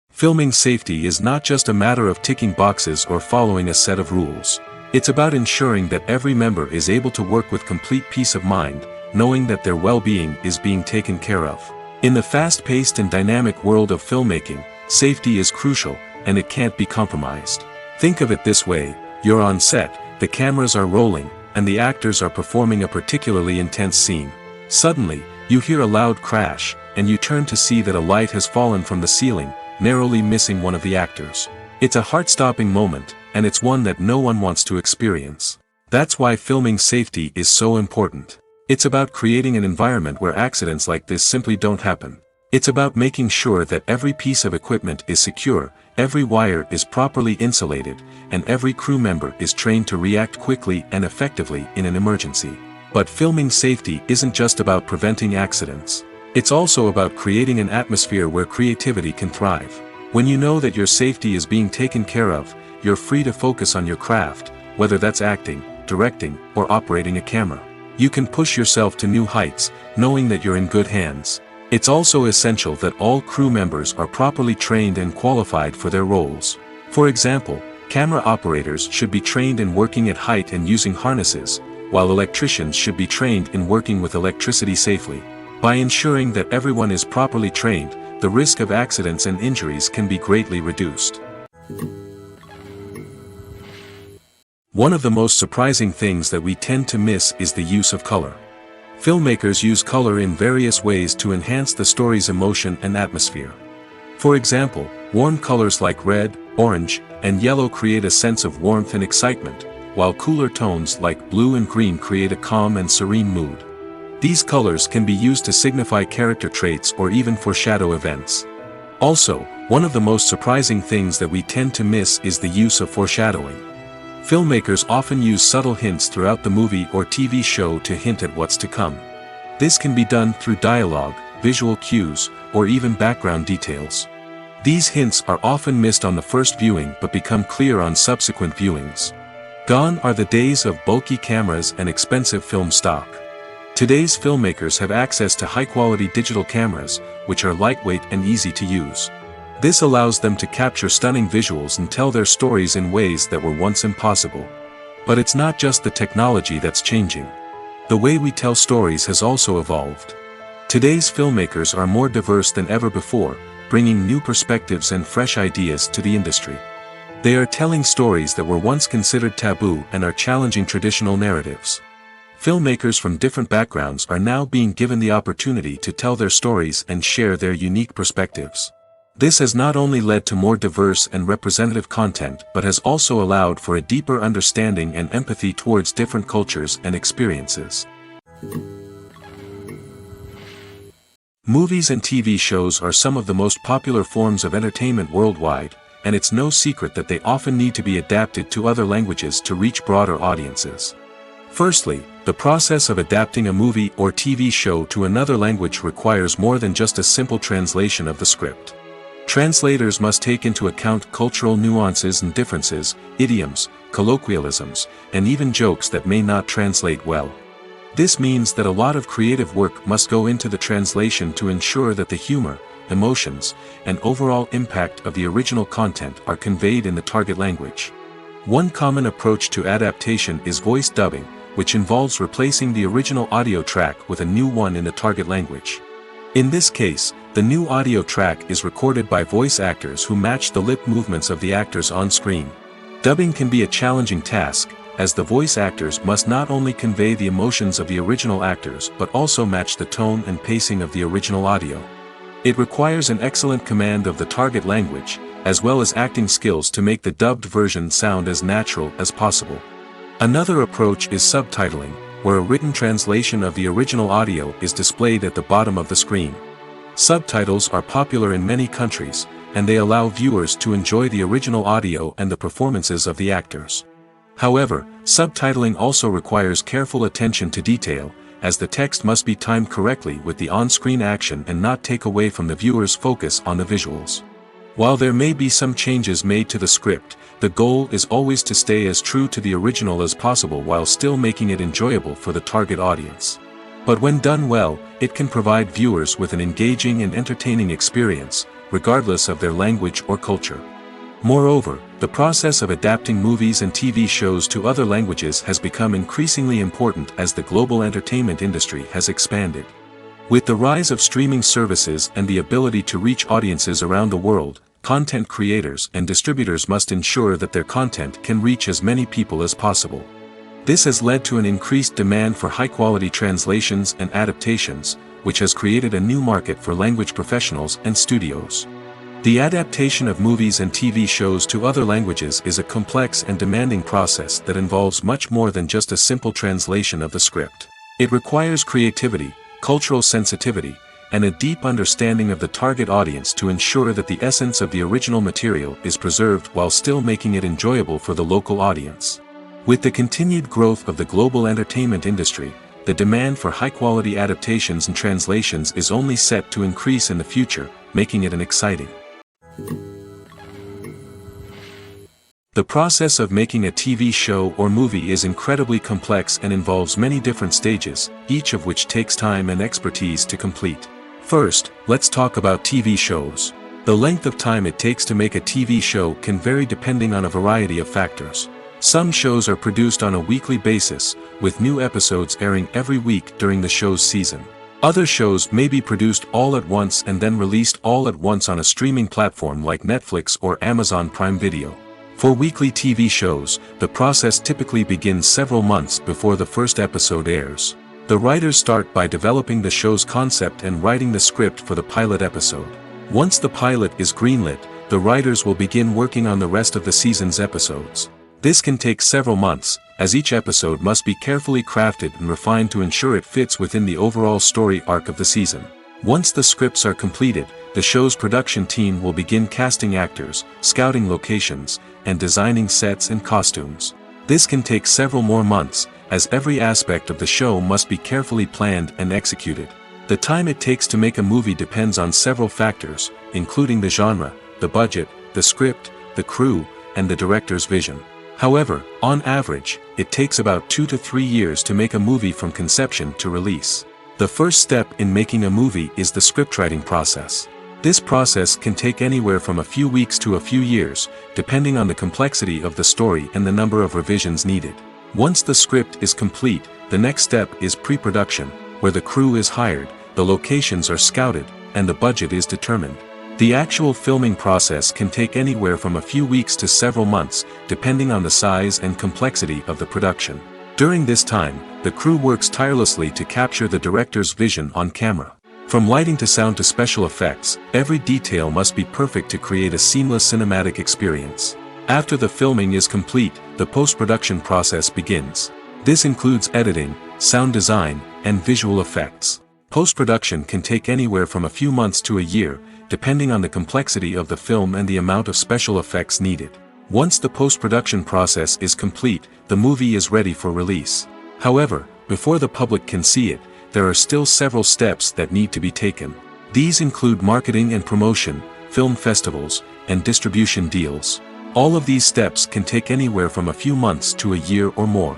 Speaker 1: Filming safety is not just a matter of ticking boxes or following a set of rules. It's about ensuring that every member is able to work with complete peace of mind, knowing that their well-being is being taken care of. In the fast-paced and dynamic world of filmmaking, safety is crucial, and it can't be compromised. Think of it this way: you're on set, the cameras are rolling, and the actors are performing a particularly intense scene. Suddenly, you hear a loud crash, and you turn to see that a light has fallen from the ceiling, narrowly missing one of the actors. It's a heart-stopping moment, and it's one that no one wants to experience. That's why filming safety is so important. It's about creating an environment where accidents like this simply don't happen. It's about making sure that every piece of equipment is secure, every wire is properly insulated, and every crew member is trained to react quickly and effectively in an emergency. But filming safety isn't just about preventing accidents. It's also about creating an atmosphere where creativity can thrive. When you know that your safety is being taken care of, you're free to focus on your craft, whether that's acting, directing, or operating a camera. You can push yourself to new heights, knowing that you're in good hands. It's also essential that all crew members are properly trained and qualified for their roles. For example, camera operators should be trained in working at height and using harnesses, while electricians should be trained in working with electricity safely. By ensuring that everyone is properly trained, the risk of accidents and injuries can be greatly reduced. One of the most surprising things that we tend to miss is the use of color. Filmmakers use color in various ways to enhance the story's emotion and atmosphere. For example, warm colors like red, orange, and yellow create a sense of warmth and excitement, while cooler tones like blue and green create a calm and serene mood. These colors can be used to signify character traits or even foreshadow events. Also, one of the most surprising things that we tend to miss is the use of foreshadowing. Filmmakers often use subtle hints throughout the movie or TV show to hint at what's to come. This can be done through dialogue, visual cues, or even background details. These hints are often missed on the first viewing but become clear on subsequent viewings. Gone are the days of bulky cameras and expensive film stock. Today's filmmakers have access to high-quality digital cameras, which are lightweight and easy to use. This allows them to capture stunning visuals and tell their stories in ways that were once impossible. But it's not just the technology that's changing. The way we tell stories has also evolved. Today's filmmakers are more diverse than ever before, bringing new perspectives and fresh ideas to the industry. They are telling stories that were once considered taboo and are challenging traditional narratives. Filmmakers from different backgrounds are now being given the opportunity to tell their stories and share their unique perspectives. This has not only led to more diverse and representative content but has also allowed for a deeper understanding and empathy towards different cultures and experiences. Movies and TV shows are some of the most popular forms of entertainment worldwide, and it's no secret that they often need to be adapted to other languages to reach broader audiences. Firstly, the process of adapting a movie or TV show to another language requires more than just a simple translation of the script. Translators must take into account cultural nuances and differences, idioms, colloquialisms, and even jokes that may not translate well. This means that a lot of creative work must go into the translation to ensure that the humor, emotions, and overall impact of the original content are conveyed in the target language. One common approach to adaptation is voice dubbing, which involves replacing the original audio track with a new one in the target language. In this case, the new audio track is recorded by voice actors who match the lip movements of the actors on screen. Dubbing can be a challenging task, as the voice actors must not only convey the emotions of the original actors but also match the tone and pacing of the original audio. It requires an excellent command of the target language, as well as acting skills to make the dubbed version sound as natural as possible. Another approach is subtitling, where a written translation of the original audio is displayed at the bottom of the screen. Subtitles are popular in many countries, and they allow viewers to enjoy the original audio and the performances of the actors. However, subtitling also requires careful attention to detail, as the text must be timed correctly with the on-screen action and not take away from the viewer's focus on the visuals. While there may be some changes made to the script, the goal is always to stay as true to the original as possible while still making it enjoyable for the target audience. But when done well, it can provide viewers with an engaging and entertaining experience, regardless of their language or culture. Moreover, the process of adapting movies and TV shows to other languages has become increasingly important as the global entertainment industry has expanded. With the rise of streaming services and the ability to reach audiences around the world, content creators and distributors must ensure that their content can reach as many people as possible. This has led to an increased demand for high-quality translations and adaptations, which has created a new market for language professionals and studios. The adaptation of movies and TV shows to other languages is a complex and demanding process that involves much more than just a simple translation of the script. It requires creativity, cultural sensitivity, and a deep understanding of the target audience to ensure that the essence of the original material is preserved while still making it enjoyable for the local audience. With the continued growth of the global entertainment industry, the demand for high-quality adaptations and translations is only set to increase in the future, making it an exciting. The process of making a TV show or movie is incredibly complex and involves many different stages, each of which takes time and expertise to complete. First, let's talk about TV shows. The length of time it takes to make a TV show can vary depending on a variety of factors. Some shows are produced on a weekly basis, with new episodes airing every week during the show's season. Other shows may be produced all at once and then released all at once on a streaming platform like Netflix or Amazon Prime Video. For weekly TV shows, the process typically begins several months before the first episode airs. The writers start by developing the show's concept and writing the script for the pilot episode. Once the pilot is greenlit, the writers will begin working on the rest of the season's episodes. This can take several months, as each episode must be carefully crafted and refined to ensure it fits within the overall story arc of the season. Once the scripts are completed, the show's production team will begin casting actors, scouting locations, and designing sets and costumes. This can take several more months, as every aspect of the show must be carefully planned and executed. The time it takes to make a movie depends on several factors, including the genre, the budget, the script, the crew, and the director's vision. However, on average, it takes about 2 to 3 years to make a movie from conception to release. The first step in making a movie is the scriptwriting process. This process can take anywhere from a few weeks to a few years, depending on the complexity of the story and the number of revisions needed. Once the script is complete, the next step is pre-production, where the crew is hired, the locations are scouted, and the budget is determined. The actual filming process can take anywhere from a few weeks to several months, depending on the size and complexity of the production. During this time, the crew works tirelessly to capture the director's vision on camera. From lighting to sound to special effects, every detail must be perfect to create a seamless cinematic experience. After the filming is complete, the post-production process begins. This includes editing, sound design, and visual effects. Post-production can take anywhere from a few months to a year, depending on the complexity of the film and the amount of special effects needed. Once the post-production process is complete, the movie is ready for release. However, before the public can see it, there are still several steps that need to be taken. These include marketing and promotion, film festivals, and distribution deals. All of these steps can take anywhere from a few months to a year or more.